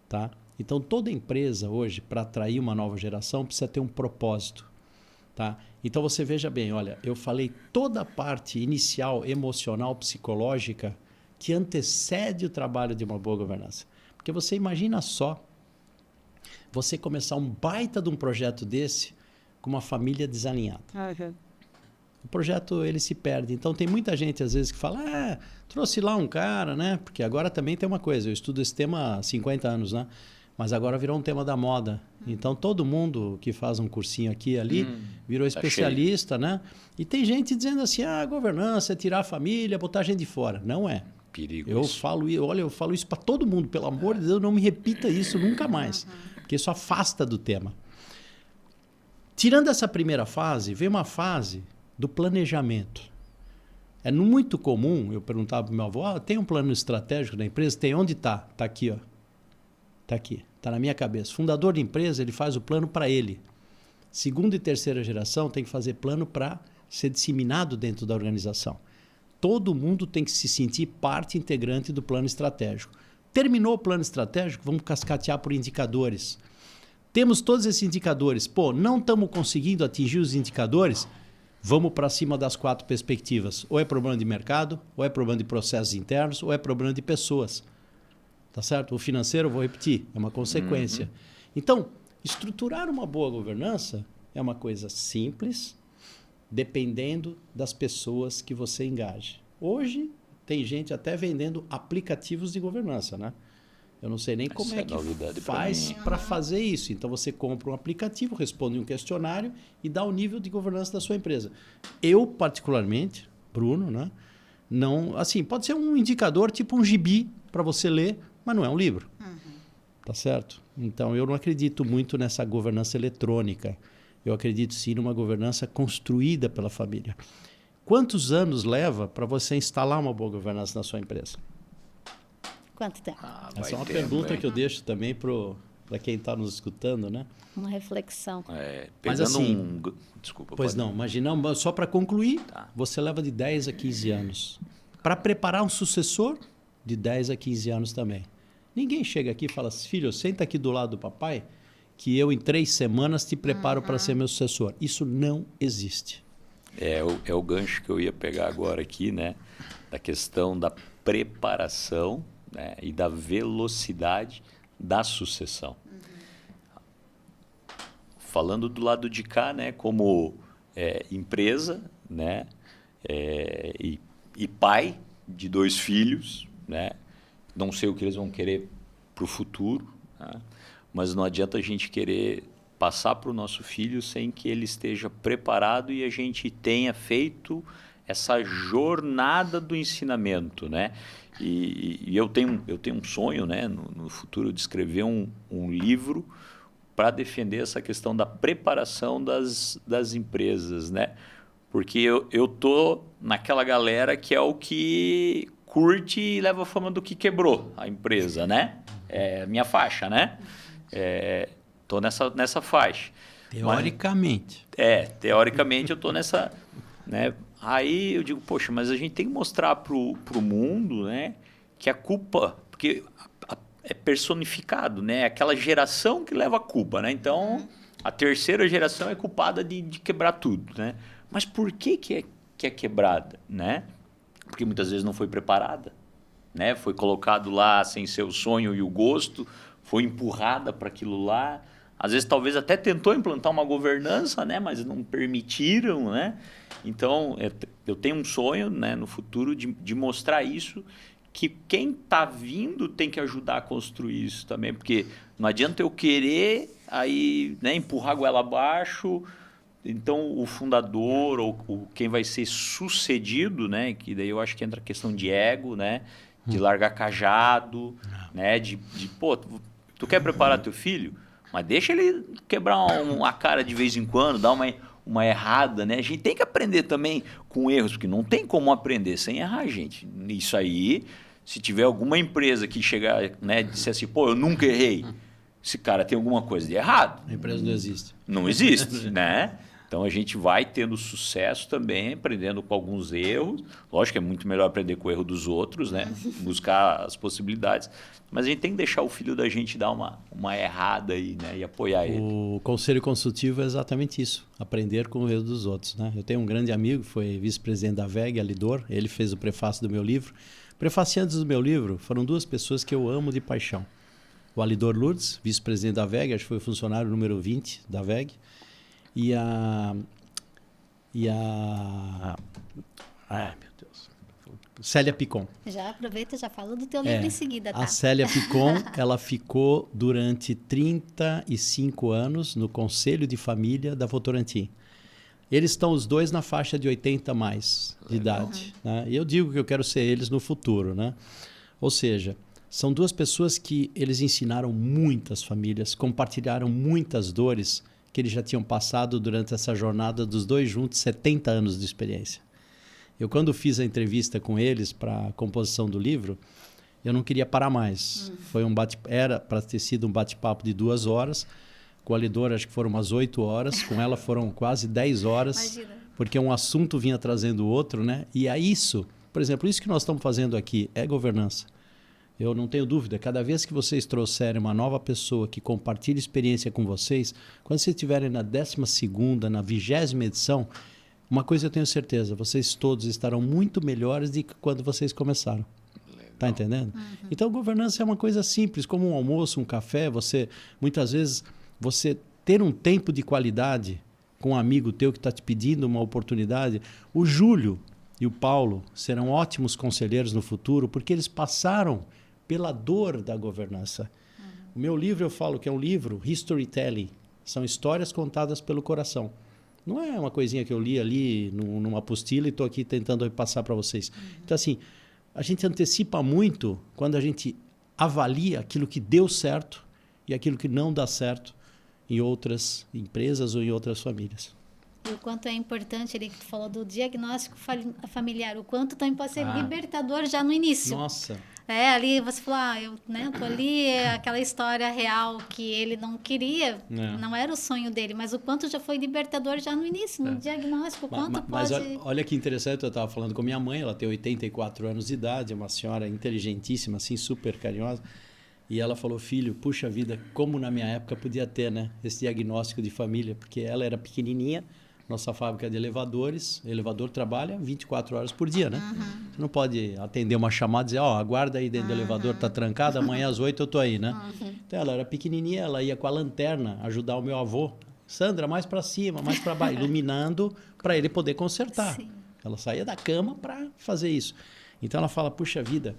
B: Tá? Então, toda empresa hoje, para atrair uma nova geração, precisa ter um propósito. Tá? Então, você veja bem, olha, eu falei toda a parte inicial, emocional, psicológica, que antecede o trabalho de uma boa governança. Porque você imagina só, você começar um baita de um projeto desse com uma família desalinhada. O projeto, ele se perde. Então, tem muita gente, às vezes, que fala, trouxe lá um cara, né? Porque agora também tem uma coisa, eu estudo esse tema há 50 anos, né? Mas agora virou um tema da moda. Então, todo mundo que faz um cursinho aqui e ali virou especialista, né? E tem gente dizendo assim, governança é tirar a família, botar a gente de fora. Não é.
C: Perigo
B: eu falo isso para todo mundo, pelo amor de Deus, não me repita isso nunca mais, porque isso afasta do tema. Tirando essa primeira fase, vem uma fase do planejamento. É muito comum, eu perguntava para o meu avô, tem um plano estratégico da empresa? Tem, onde está? Está aqui, ó. Está aqui, está na minha cabeça. Fundador de empresa, ele faz o plano para ele. Segunda e terceira geração tem que fazer plano para ser disseminado dentro da organização. Todo mundo tem que se sentir parte integrante do plano estratégico. Terminou o plano estratégico, vamos cascatear por indicadores. Temos todos esses indicadores. Não estamos conseguindo atingir os indicadores, vamos para cima das 4 perspectivas. Ou é problema de mercado, ou é problema de processos internos, ou é problema de pessoas. Tá certo? O financeiro, eu vou repetir, é uma consequência. Então, estruturar uma boa governança é uma coisa simples, dependendo das pessoas que você engaje. Hoje, tem gente até vendendo aplicativos de governança, né? Eu não sei nem como é que faz para fazer isso. Então, você compra um aplicativo, responde um questionário e dá o nível de governança da sua empresa. Eu, particularmente, Bruno, né? Não, assim, pode ser um indicador, tipo um gibi para você ler, mas não é um livro. Tá certo? Então, eu não acredito muito nessa governança eletrônica. Eu acredito sim numa governança construída pela família. Quantos anos leva para você instalar uma boa governança na sua empresa?
A: Quanto tempo?
B: Essa é uma pergunta que eu deixo também para quem está nos escutando, né?
A: Uma reflexão.
B: Mas assim,
C: desculpa.
B: Pois não, imagina, só para concluir, você leva de 10 a 15 anos. Para preparar um sucessor, de 10 a 15 anos também. Ninguém chega aqui e fala, filho, senta aqui do lado do papai, que eu em 3 semanas te preparo para ser meu sucessor. Isso não existe.
C: É o gancho que eu ia pegar agora aqui, né? Da questão da preparação, né? E da velocidade da sucessão. Falando do lado de cá, né? Como empresa, né? E pai de 2 filhos, né? Não sei o que eles vão querer para o futuro, né? Mas não adianta a gente querer passar para o nosso filho sem que ele esteja preparado e a gente tenha feito essa jornada do ensinamento, né? E eu tenho um sonho, né? No futuro de escrever um livro para defender essa questão da preparação das empresas, né? Porque eu tô naquela galera que é o que curte e leva a fama do que quebrou a empresa, né? É minha faixa, né? Tô nessa faixa.
B: Teoricamente.
C: Teoricamente eu tô nessa, né? Aí eu digo, poxa, mas a gente tem que mostrar pro mundo, né, que a culpa, porque é personificado, né? Aquela geração que leva a culpa, né? Então, a terceira geração é culpada de quebrar tudo, né? Mas por que é quebrada, né? Porque muitas vezes não foi preparada, né? Foi colocado lá sem ser o sonho e o gosto, foi empurrada para aquilo lá. Às vezes, talvez até tentou implantar uma governança, né? Mas não permitiram, né? Então, eu tenho um sonho, né, no futuro de mostrar isso, que quem está vindo tem que ajudar a construir isso também, porque não adianta eu querer aí, né, empurrar a goela abaixo. Então, o fundador ou quem vai ser sucedido, né, que daí eu acho que entra a questão de ego, né, de largar cajado, né, pô, tu quer preparar teu filho? Mas deixa ele quebrar a cara de vez em quando, dar uma errada, né? A gente tem que aprender também com erros, porque não tem como aprender sem errar, gente. Isso aí, se tiver alguma empresa que chegar, né, e disser assim, pô, eu nunca errei, esse cara tem alguma coisa de errado.
B: A empresa não existe.
C: Não existe, né? Então a gente vai tendo sucesso também, aprendendo com alguns erros. Lógico que é muito melhor aprender com o erro dos outros, né? Buscar as possibilidades. Mas a gente tem que deixar o filho da gente dar uma errada aí, né? E apoiar ele.
B: O conselho consultivo é exatamente isso, aprender com o erro dos outros, né? Eu tenho um grande amigo, foi vice-presidente da VEG, Alidor, ele fez o prefácio do meu livro. Prefaciantes do meu livro foram duas pessoas que eu amo de paixão. O Alidor Lourdes, vice-presidente da VEG, acho que foi o funcionário número 20 da VEG, ai, meu Deus. Célia Picon.
A: Já aproveita e já fala do teu livro em seguida, tá?
B: A Célia Picon, ela ficou durante 35 anos no Conselho de Família da Votorantim. Eles estão os dois na faixa de 80 mais de idade. Né? E eu digo que eu quero ser eles no futuro, né? Ou seja, são duas pessoas que eles ensinaram muitas famílias, compartilharam muitas dores que eles já tinham passado durante essa jornada dos dois juntos, 70 anos de experiência. Eu, quando fiz a entrevista com eles para a composição do livro, eu não queria parar mais. Foi era para ter sido um bate-papo de 2 horas. Com a Alidor, acho que foram umas 8 horas. Com ela foram quase 10 horas. Imagina. Porque um assunto vinha trazendo o outro, né? E é isso, por exemplo, isso que nós estamos fazendo aqui é governança. Eu não tenho dúvida, cada vez que vocês trouxerem uma nova pessoa que compartilhe experiência com vocês, quando vocês estiverem na 12ª, na 20ª edição, uma coisa eu tenho certeza, vocês todos estarão muito melhores do que quando vocês começaram. Tá entendendo? Então, governança é uma coisa simples, como um almoço, um café, muitas vezes, você ter um tempo de qualidade com um amigo teu que está te pedindo uma oportunidade. O Júlio e o Paulo serão ótimos conselheiros no futuro, porque eles passaram pela dor da governança. O meu livro, eu falo que é um livro, Historytelling, são histórias contadas pelo coração. Não é uma coisinha que eu li ali numa apostila e estou aqui tentando passar para vocês. Então, assim, a gente antecipa muito quando a gente avalia aquilo que deu certo e aquilo que não dá certo em outras empresas ou em outras famílias.
A: E o quanto é importante, ele falou do diagnóstico familiar, o quanto também pode ser libertador já no início.
B: Nossa!
A: Ali você falou, eu tô ali, aquela história real que ele não queria, não era o sonho dele, mas o quanto já foi libertador já no início, no diagnóstico, o quanto
B: mas
A: pode...
B: olha que interessante, eu estava falando com minha mãe, ela tem 84 anos de idade, é uma senhora inteligentíssima, assim, super carinhosa, e ela falou, filho, puxa vida, como na minha época podia ter, né, esse diagnóstico de família, porque ela era pequenininha, nossa fábrica de elevadores, o elevador trabalha 24 horas por dia, né? Você não pode atender uma chamada e dizer, aguarda aí dentro do elevador, tá trancado, amanhã às 8 eu tô aí, né? Então ela era pequenininha, ela ia com a lanterna ajudar o meu avô. Sandra, mais para cima, mais para baixo, iluminando para ele poder consertar. Sim. Ela saía da cama para fazer isso. Então ela fala, puxa vida,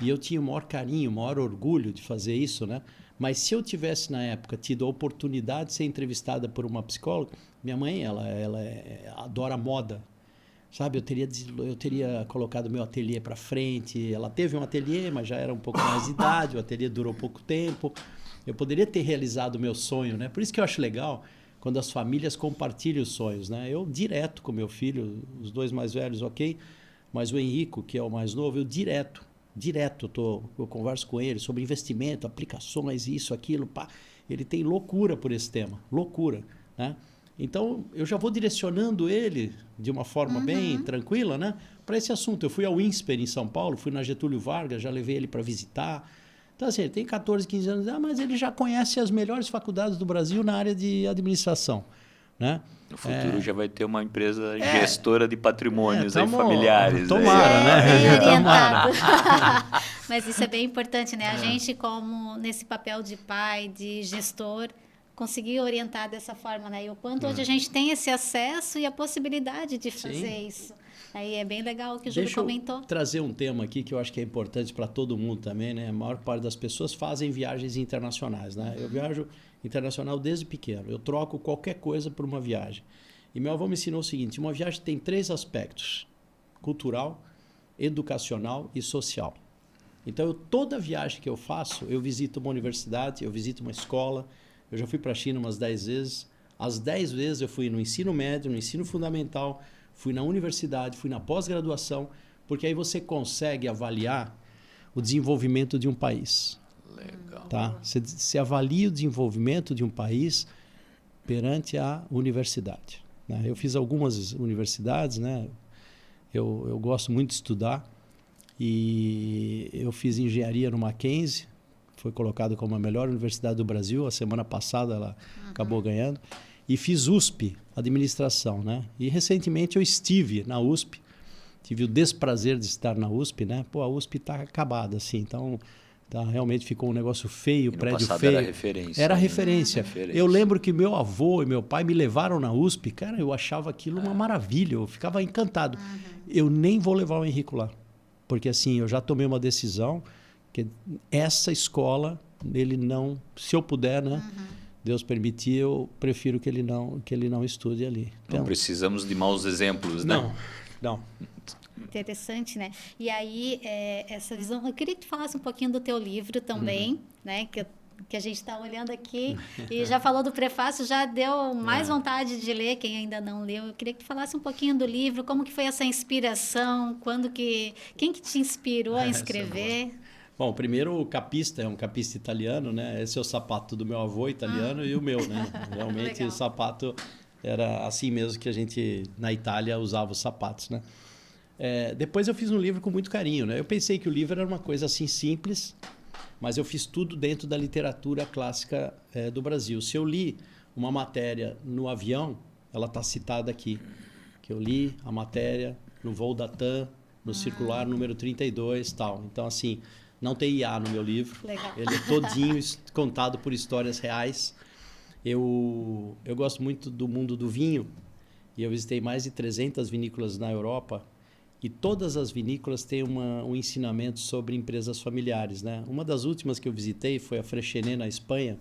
B: e eu tinha o maior carinho, o maior orgulho de fazer isso, né? Mas se eu tivesse, na época, tido a oportunidade de ser entrevistada por uma psicóloga, minha mãe, ela adora moda, sabe? Eu teria colocado meu ateliê para frente. Ela teve um ateliê, mas já era um pouco mais de idade, o ateliê durou pouco tempo. Eu poderia ter realizado o meu sonho, né? Por isso que eu acho legal quando as famílias compartilham os sonhos, né? Eu direto com meu filho, os dois mais velhos, ok, mas o Henrico, que é o mais novo, eu direto eu converso com ele sobre investimento, aplicações, isso, aquilo, pá. Ele tem loucura por esse tema, loucura. né? Então, eu já vou direcionando ele de uma forma bem tranquila, né, para esse assunto. Eu fui ao INSPER em São Paulo, fui na Getúlio Vargas, já levei ele para visitar. Então, assim, ele tem 14, 15 anos, mas ele já conhece as melhores faculdades do Brasil na área de administração, né?
C: No futuro já vai ter uma empresa gestora de patrimônios aí,
B: tamo,
C: familiares.
B: tomara, né?
A: Bem
B: Tomara.
A: orientado. Mas isso é bem importante, né? A gente, como nesse papel de pai, de gestor, conseguir orientar dessa forma, né? E o quanto hoje a gente tem esse acesso e a possibilidade de fazer isso. Aí é bem legal o que o Júlio comentou.
B: Deixa eu trazer um tema aqui que eu acho que é importante para todo mundo também, né? A maior parte das pessoas fazem viagens internacionais, né? Eu viajo internacional desde pequeno. Eu troco qualquer coisa por uma viagem. E meu avô me ensinou o seguinte, uma viagem tem 3 aspectos: cultural, educacional e social. Então, toda viagem que eu faço, eu visito uma universidade, eu visito uma escola. Eu já fui para a China umas 10 vezes. As 10 vezes eu fui no ensino médio, no ensino fundamental, fui na universidade, fui na pós-graduação, porque aí você consegue avaliar o desenvolvimento de um país.
C: Legal.
B: Tá? Você avalia o desenvolvimento de um país perante a universidade, né? Eu fiz algumas universidades, né? Eu gosto muito de estudar e eu fiz engenharia no Mackenzie, foi colocado como a melhor universidade do Brasil. A semana passada ela acabou ganhando. E fiz USP, administração, né? E recentemente eu estive na USP, tive o desprazer de estar na USP, né? Pô, a USP está acabada, assim, então realmente ficou um negócio feio, prédio feio.
C: Era referência.
B: Era referência. Eu lembro que meu avô e meu pai me levaram na USP, cara, eu achava aquilo uma maravilha, eu ficava encantado. Eu nem vou levar o Henrico lá, porque assim, eu já tomei uma decisão que essa escola, ele não, se eu puder, né? Deus permitir, eu prefiro que ele não estude ali. Então,
C: não precisamos de maus exemplos, né?
B: Não.
A: Interessante, né? E aí, essa visão... Eu queria que tu falasse um pouquinho do teu livro também, né? Que a gente está olhando aqui e já falou do prefácio, já deu mais vontade de ler, quem ainda não leu. Eu queria que tu falasse um pouquinho do livro, como que foi essa inspiração, quem que te inspirou a escrever?
B: Bom, primeiro o capista é um capista italiano, né? Esse é o sapato do meu avô italiano e o meu, né? Realmente o sapato era assim mesmo que a gente na Itália usava os sapatos, né? Depois eu fiz um livro com muito carinho, né? Eu pensei que o livro era uma coisa assim simples, mas eu fiz tudo dentro da literatura clássica do Brasil. Se eu li uma matéria no avião, ela está citada aqui, que eu li a matéria no voo da TAM, no circular número 32 e tal. Então, assim, não tem IA no meu livro.
A: Legal.
B: Ele é todinho contado por histórias reais. Eu gosto muito do mundo do vinho e eu visitei mais de 300 vinícolas na Europa e todas as vinícolas têm um ensinamento sobre empresas familiares, né? Uma das últimas que eu visitei foi a Freixenet, na Espanha,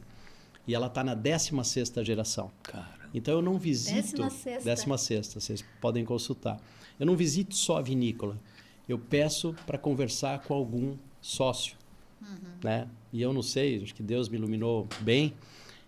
B: e ela está na 16ª geração.
C: Cara.
B: Então eu não visito...
A: 16ª,
B: vocês podem consultar. Eu não visito só a vinícola. Eu peço para conversar com algum sócio, né? E eu não sei, acho que Deus me iluminou bem,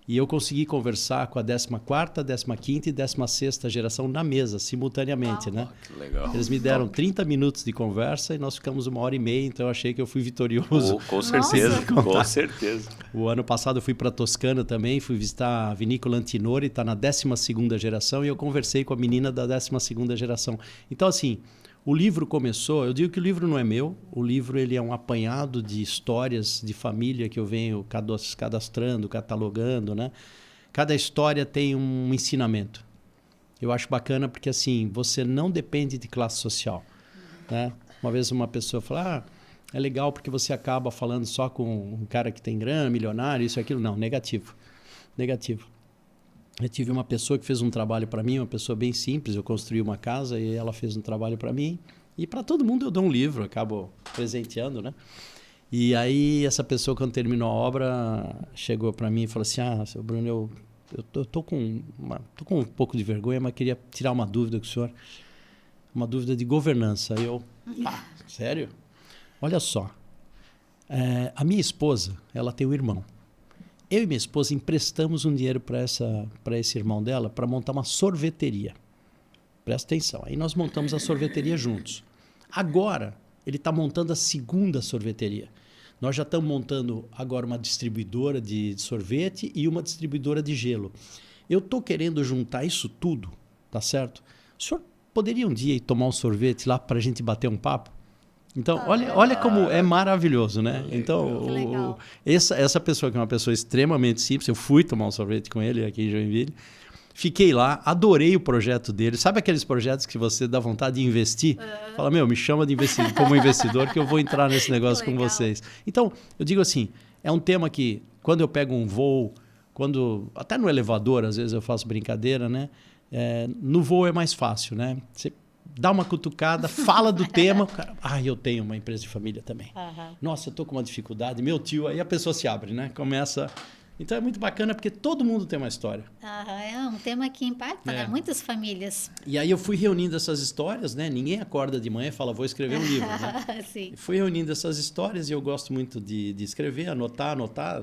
B: e eu consegui conversar com a 14ª, 15ª e 16ª geração na mesa, simultaneamente, né?
C: Que legal.
B: Eles me deram 30 minutos de conversa e nós ficamos 1h30, então eu achei que eu fui vitorioso.
C: Com certeza, com certeza.
B: O ano passado eu fui para Toscana também, fui visitar a vinícola Antinori, está na 12ª geração, e eu conversei com a menina da 12ª geração. Então, assim, o livro começou, eu digo que o livro não é meu, o livro ele é um apanhado de histórias de família que eu venho cadastrando, catalogando, né? Cada história tem um ensinamento. Eu acho bacana porque, assim, você não depende de classe social, né? Uma vez uma pessoa falou, é legal porque você acaba falando só com um cara que tem grana, milionário, isso e aquilo. Não, negativo. Eu tive uma pessoa que fez um trabalho para mim, uma pessoa bem simples. Eu construí uma casa e ela fez um trabalho para mim. E para todo mundo eu dou um livro, acabo presenteando, né? E aí essa pessoa, quando terminou a obra, chegou para mim e falou assim, seu Bruno, eu tô com um pouco de vergonha, mas queria tirar uma dúvida com o senhor. Uma dúvida de governança. Aí eu, sério? Olha só, a minha esposa, ela tem um irmão. Eu e minha esposa emprestamos um dinheiro para esse irmão dela para montar uma sorveteria. Presta atenção. Aí nós montamos a sorveteria juntos. Agora, ele está montando a 2ª sorveteria. Nós já estamos montando agora uma distribuidora de sorvete e uma distribuidora de gelo. eu estou querendo juntar isso tudo, tá certo? O senhor poderia um dia ir tomar um sorvete lá para a gente bater um papo? Então, olha como é maravilhoso, né? Então, essa pessoa que é uma pessoa extremamente simples, eu fui tomar um sorvete com ele aqui em Joinville, fiquei lá, adorei o projeto dele. Sabe aqueles projetos que você dá vontade de investir? Fala, me chama de como investidor que eu vou entrar nesse negócio com vocês. Então, eu digo assim, é um tema que, quando eu pego um voo, até no elevador, às vezes eu faço brincadeira, né? No voo é mais fácil, né? Você dá uma cutucada, fala do tema, cara, eu tenho uma empresa de família também. Nossa, eu estou com uma dificuldade, meu tio, aí a pessoa se abre, né? Começa... Então é muito bacana porque todo mundo tem uma história.
A: É um tema que impacta, né? Muitas famílias.
B: E aí eu fui reunindo essas histórias, né? Ninguém acorda de manhã e fala, vou escrever um livro, né?
A: Sim.
B: Fui reunindo essas histórias e eu gosto muito de escrever, anotar.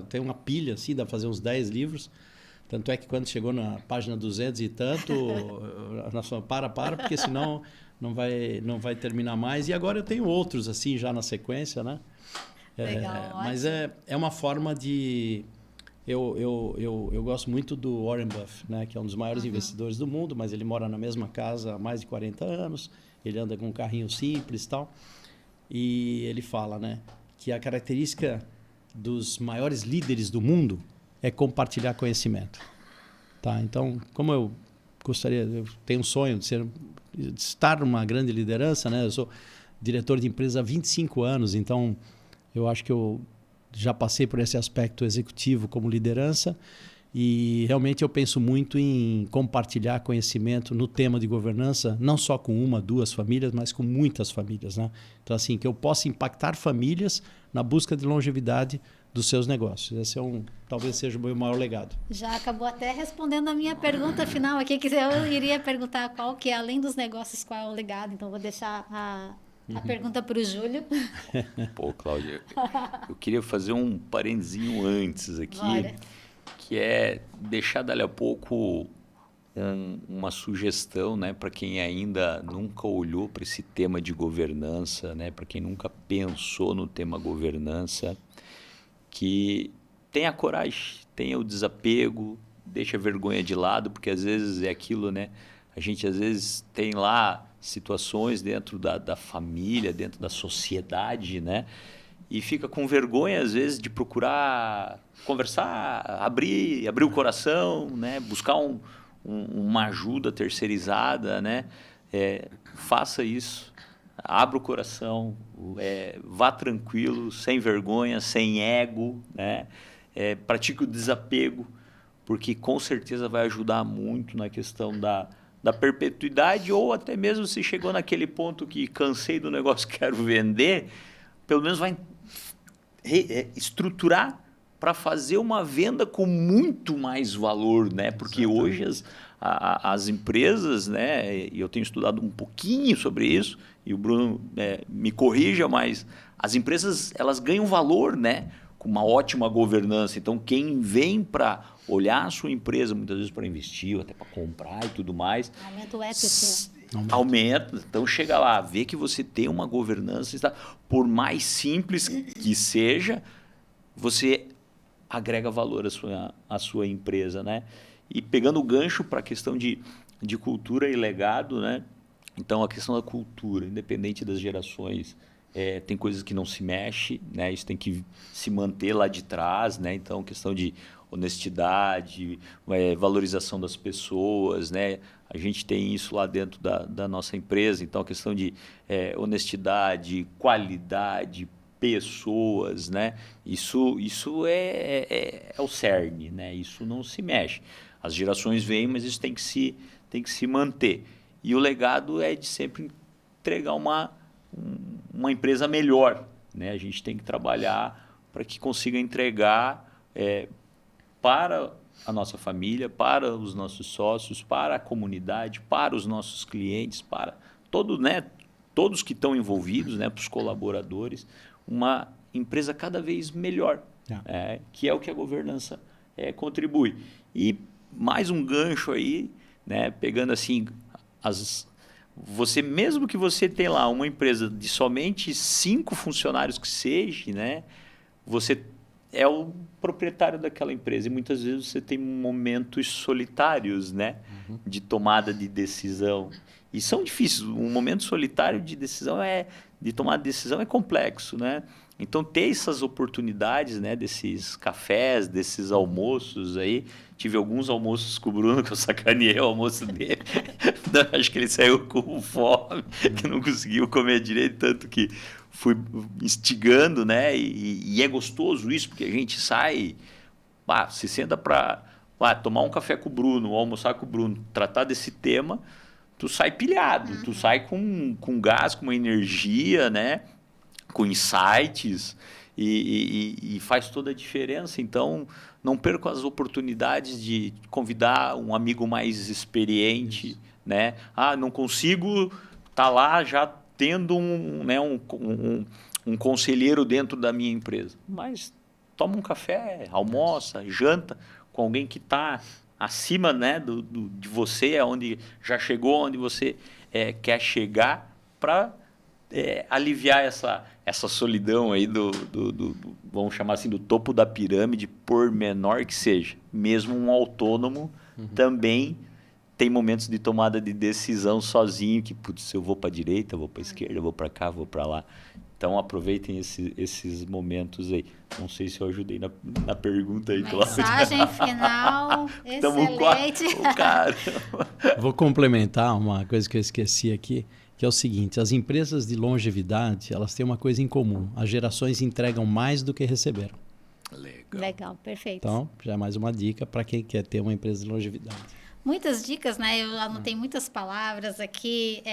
B: Tem uma pilha, assim, dá pra fazer uns 10 livros. Tanto é que quando chegou na página 200 e tanto, nós falamos, porque senão não vai terminar mais. E agora eu tenho outros, assim, já na sequência, né?
A: Legal,
B: mas é uma forma de... Eu gosto muito do Warren Buffett, né, que é um dos maiores investidores do mundo, mas ele mora na mesma casa há mais de 40 anos, ele anda com um carrinho simples e tal. E ele fala, né, que a característica dos maiores líderes do mundo é compartilhar conhecimento. Tá? Então, como eu tenho um sonho de estar numa grande liderança, né? Eu sou diretor de empresa há 25 anos, então eu acho que eu já passei por esse aspecto executivo como liderança e realmente eu penso muito em compartilhar conhecimento no tema de governança, não só com 1, 2 famílias, mas com muitas famílias, né? Então, assim, que eu possa impactar famílias na busca de longevidade dos seus negócios. Esse talvez seja o meu maior legado.
A: Já acabou até respondendo a minha pergunta final aqui, que eu iria perguntar qual que é, além dos negócios, qual é o legado. Então, vou deixar a pergunta para o Júlio.
C: Pô, Cláudia, eu queria fazer um parentezinho antes aqui,
A: Bora.
C: Que é deixar dali a pouco uma sugestão, né, para quem ainda nunca olhou para esse tema de governança, né, para quem nunca pensou no tema governança, que tenha coragem, tenha o desapego, deixa a vergonha de lado, porque às vezes é aquilo, né? A gente às vezes tem lá situações dentro da família, dentro da sociedade, né? E fica com vergonha, às vezes, de procurar conversar, abrir o coração, né? Buscar uma ajuda terceirizada, né? Faça isso, abra o coração, vá tranquilo, sem vergonha, sem ego, né? Pratique o desapego, porque com certeza vai ajudar muito na questão da perpetuidade, ou até mesmo se chegou naquele ponto que cansei do negócio, quero vender, pelo menos vai estruturar para fazer uma venda com muito mais valor, né? Porque hoje as empresas, né? E eu tenho estudado um pouquinho sobre isso, e o Bruno me corrija, mas as empresas elas ganham valor, né? Com uma ótima governança. Então, quem vem para olhar a sua empresa, muitas vezes para investir, ou até para comprar e tudo mais...
A: Aumenta o equity.
C: Aumenta. Então, chega lá, vê que você tem uma governança, por mais simples que seja, você agrega valor à sua empresa, né? E pegando o gancho para a questão de cultura e legado, né? Então, a questão da cultura, independente das gerações, tem coisas que não se mexe, né? Isso tem que se manter lá de trás, né? Então, questão de honestidade, valorização das pessoas, né? A gente tem isso lá dentro da nossa empresa. Então, a questão de honestidade, qualidade, pessoas, né? Isso é o cerne, né? Isso não se mexe. As gerações vêm, mas isso tem que se manter. E o legado é de sempre entregar uma empresa melhor, né? A gente tem que trabalhar para que consiga entregar para a nossa família, para os nossos sócios, para a comunidade, para os nossos clientes, para todos que estão envolvidos, né? Para os colaboradores, uma empresa cada vez melhor, que é o que a governança contribui. E mais um gancho aí, né? Pegando assim mesmo que você tenha lá uma empresa de somente 5 funcionários que seja, né? Você é o proprietário daquela empresa. E muitas vezes você tem momentos solitários, né? De tomada de decisão. E são difíceis. Um momento solitário de decisão de tomar decisão é complexo, né? Então, ter essas oportunidades, né, desses cafés, desses almoços aí. Tive alguns almoços com o Bruno, que eu sacaneei o almoço dele. Acho que ele saiu com fome, que não conseguiu comer direito, tanto que fui instigando, né? E é gostoso isso, porque a gente sai, se senta para tomar um café com o Bruno, almoçar com o Bruno, tratar desse tema, tu sai pilhado, tu sai com gás, com uma energia, né? Com insights e faz toda a diferença. Então, não perco as oportunidades de convidar um amigo mais experiente, né? Não consigo estar lá já tendo um conselheiro dentro da minha empresa. Mas toma um café, almoça, janta com alguém que está acima, né, de você, onde já chegou, onde você quer chegar, para aliviar essa solidão aí vamos chamar assim, do topo da pirâmide, por menor que seja. Mesmo um autônomo também tem momentos de tomada de decisão sozinho, que, putz, eu vou para a direita, eu vou para a esquerda, eu vou para cá, eu vou para lá. Então, aproveitem esses momentos aí. Não sei se eu ajudei na pergunta aí, Cláudia.
A: Mensagem final, excelente.
B: Vou complementar uma coisa que eu esqueci aqui, que é o seguinte: as empresas de longevidade, elas têm uma coisa em comum. As gerações entregam mais do que receberam.
A: Legal, perfeito.
B: Então, já é mais uma dica para quem quer ter uma empresa de longevidade.
A: Muitas dicas, né? Eu anotei muitas palavras aqui.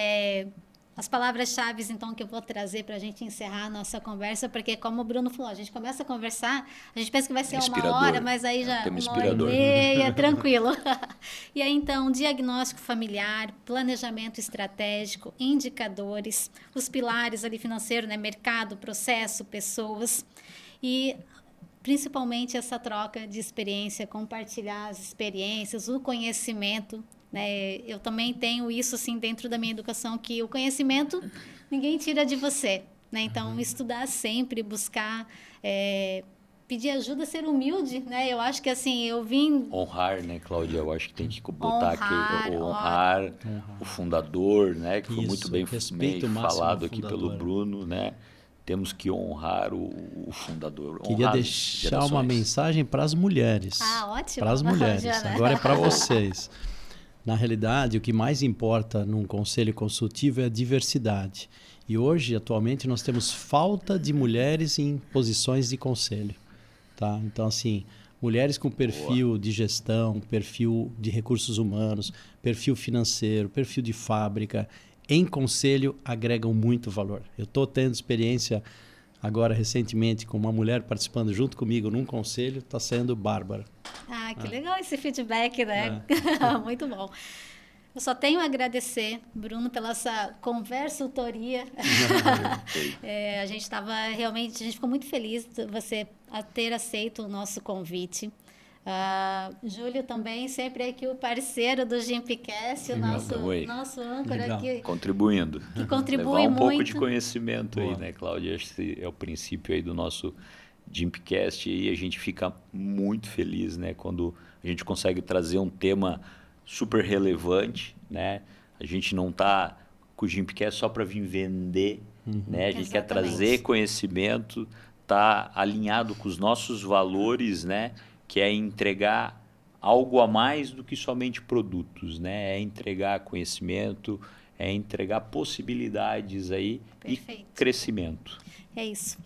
A: As palavras-chave, então, que eu vou trazer para a gente encerrar a nossa conversa, porque, como o Bruno falou, a gente começa a conversar, a gente pensa que vai ser uma hora, mas aí já uma hora e meia, tranquilo. E aí, então, diagnóstico familiar, planejamento estratégico, indicadores, os pilares ali financeiro, né? Mercado, processo, pessoas e principalmente essa troca de experiência, compartilhar as experiências, o conhecimento. Eu também tenho isso assim dentro da minha educação, que o conhecimento ninguém tira de você, né? Então, estudar sempre, buscar, pedir ajuda, ser humilde, né? Eu acho que assim, eu vim...
C: Honrar, né, Cláudia? Eu acho que tem que botar aqui, honrar o fundador, né? Que foi muito bem falado aqui pelo Bruno, né? Temos que honrar o fundador.
B: Queria deixar uma mensagem para as mulheres.
A: Ótimo.
B: Para as mulheres. Agora é para vocês. Na realidade, o que mais importa num conselho consultivo é a diversidade. E hoje, atualmente, nós temos falta de mulheres em posições de conselho. Tá? Então, assim, mulheres com perfil de gestão, perfil de recursos humanos, perfil financeiro, perfil de fábrica, em conselho, agregam muito valor. Eu estou tendo experiência agora, recentemente, com uma mulher participando junto comigo num conselho, está sendo bárbara.
A: Que legal esse feedback, né? Muito bom. Eu só tenho a agradecer, Bruno, pela essa conversa-tutoria. A gente ficou muito feliz de você ter aceito o nosso convite. Júlio também, sempre aqui o parceiro do Gimpcast, o nosso âncora aqui.
C: Contribuindo.
A: Que contribui
C: levar
A: muito.
C: pouco de conhecimento aí, né, Cláudia? Esse é o princípio aí do nosso Gimpcast, e a gente fica muito feliz, né, quando a gente consegue trazer um tema super relevante, né? A gente não está com o Gimpcast só para vir vender, né? A gente quer trazer conhecimento, tá alinhado com os nossos valores, né? Que é entregar algo a mais do que somente produtos, né? É entregar conhecimento, é entregar possibilidades aí. Perfeito. E crescimento.
A: É isso.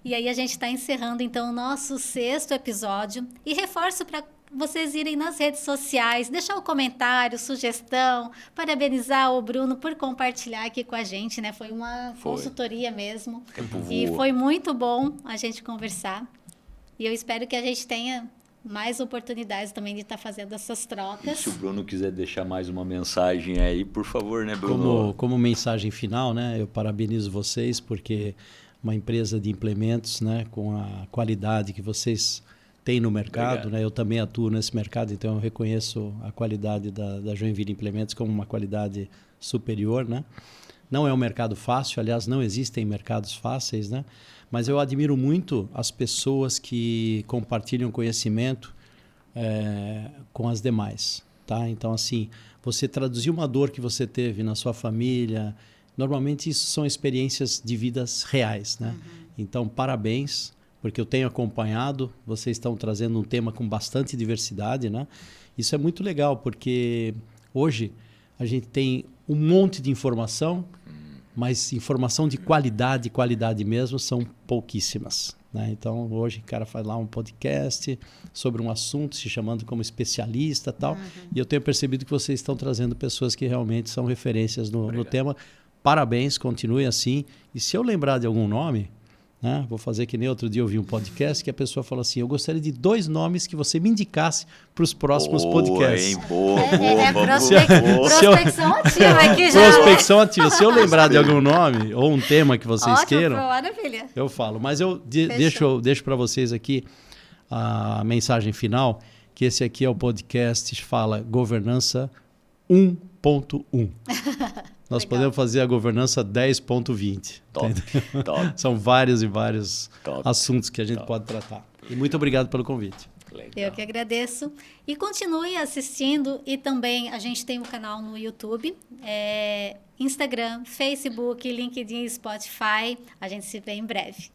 A: E aí a gente está encerrando, então, o nosso 6º episódio. E reforço para vocês irem nas redes sociais, deixar o comentário, sugestão, parabenizar o Bruno por compartilhar aqui com a gente, né? Foi uma consultoria mesmo. E foi muito bom a gente conversar. E eu espero que a gente tenha mais oportunidades também de estar fazendo essas trocas.
C: E se o Bruno quiser deixar mais uma mensagem aí, por favor, né, Bruno?
B: Como mensagem final, né? Eu parabenizo vocês porque uma empresa de implementos, né, com a qualidade que vocês têm no mercado, né? Eu também atuo nesse mercado, então eu reconheço a qualidade da Joinville Implementos como uma qualidade superior, né? Não é um mercado fácil, aliás, não existem mercados fáceis, né? Mas eu admiro muito as pessoas que compartilham conhecimento com as demais, tá? Então, assim, você traduzir uma dor que você teve na sua família, normalmente isso são experiências de vidas reais, né? Então, parabéns, porque eu tenho acompanhado, vocês estão trazendo um tema com bastante diversidade, né? Isso é muito legal, porque hoje a gente tem um monte de informação, mas informação de qualidade mesmo, são pouquíssimas, né? Então, hoje o cara faz lá um podcast sobre um assunto, se chamando como especialista e tal, e eu tenho percebido que vocês estão trazendo pessoas que realmente são referências no tema. Parabéns, continue assim. E se eu lembrar de algum nome, né, vou fazer que nem outro dia eu vi um podcast que a pessoa falou assim, eu gostaria de 2 nomes que você me indicasse para os próximos podcasts.
C: Hein? Boa.
A: Prospecção ativa aqui já.
B: Prospecção ativa. Se eu lembrar de algum nome ou um tema que vocês
A: Ótimo,
B: queiram,
A: maravilha.
B: eu falo. Mas eu deixo para vocês aqui a mensagem final, que esse aqui é o podcast Fala Governança 1.1. Nós podemos fazer a governança 10.20.
C: Top.
B: São vários e vários
C: Top.
B: assuntos que a gente pode tratar. E muito obrigado pelo convite.
C: Legal.
A: Eu que agradeço. E continue assistindo. E também a gente tem um canal no YouTube, Instagram, Facebook, LinkedIn, Spotify. A gente se vê em breve.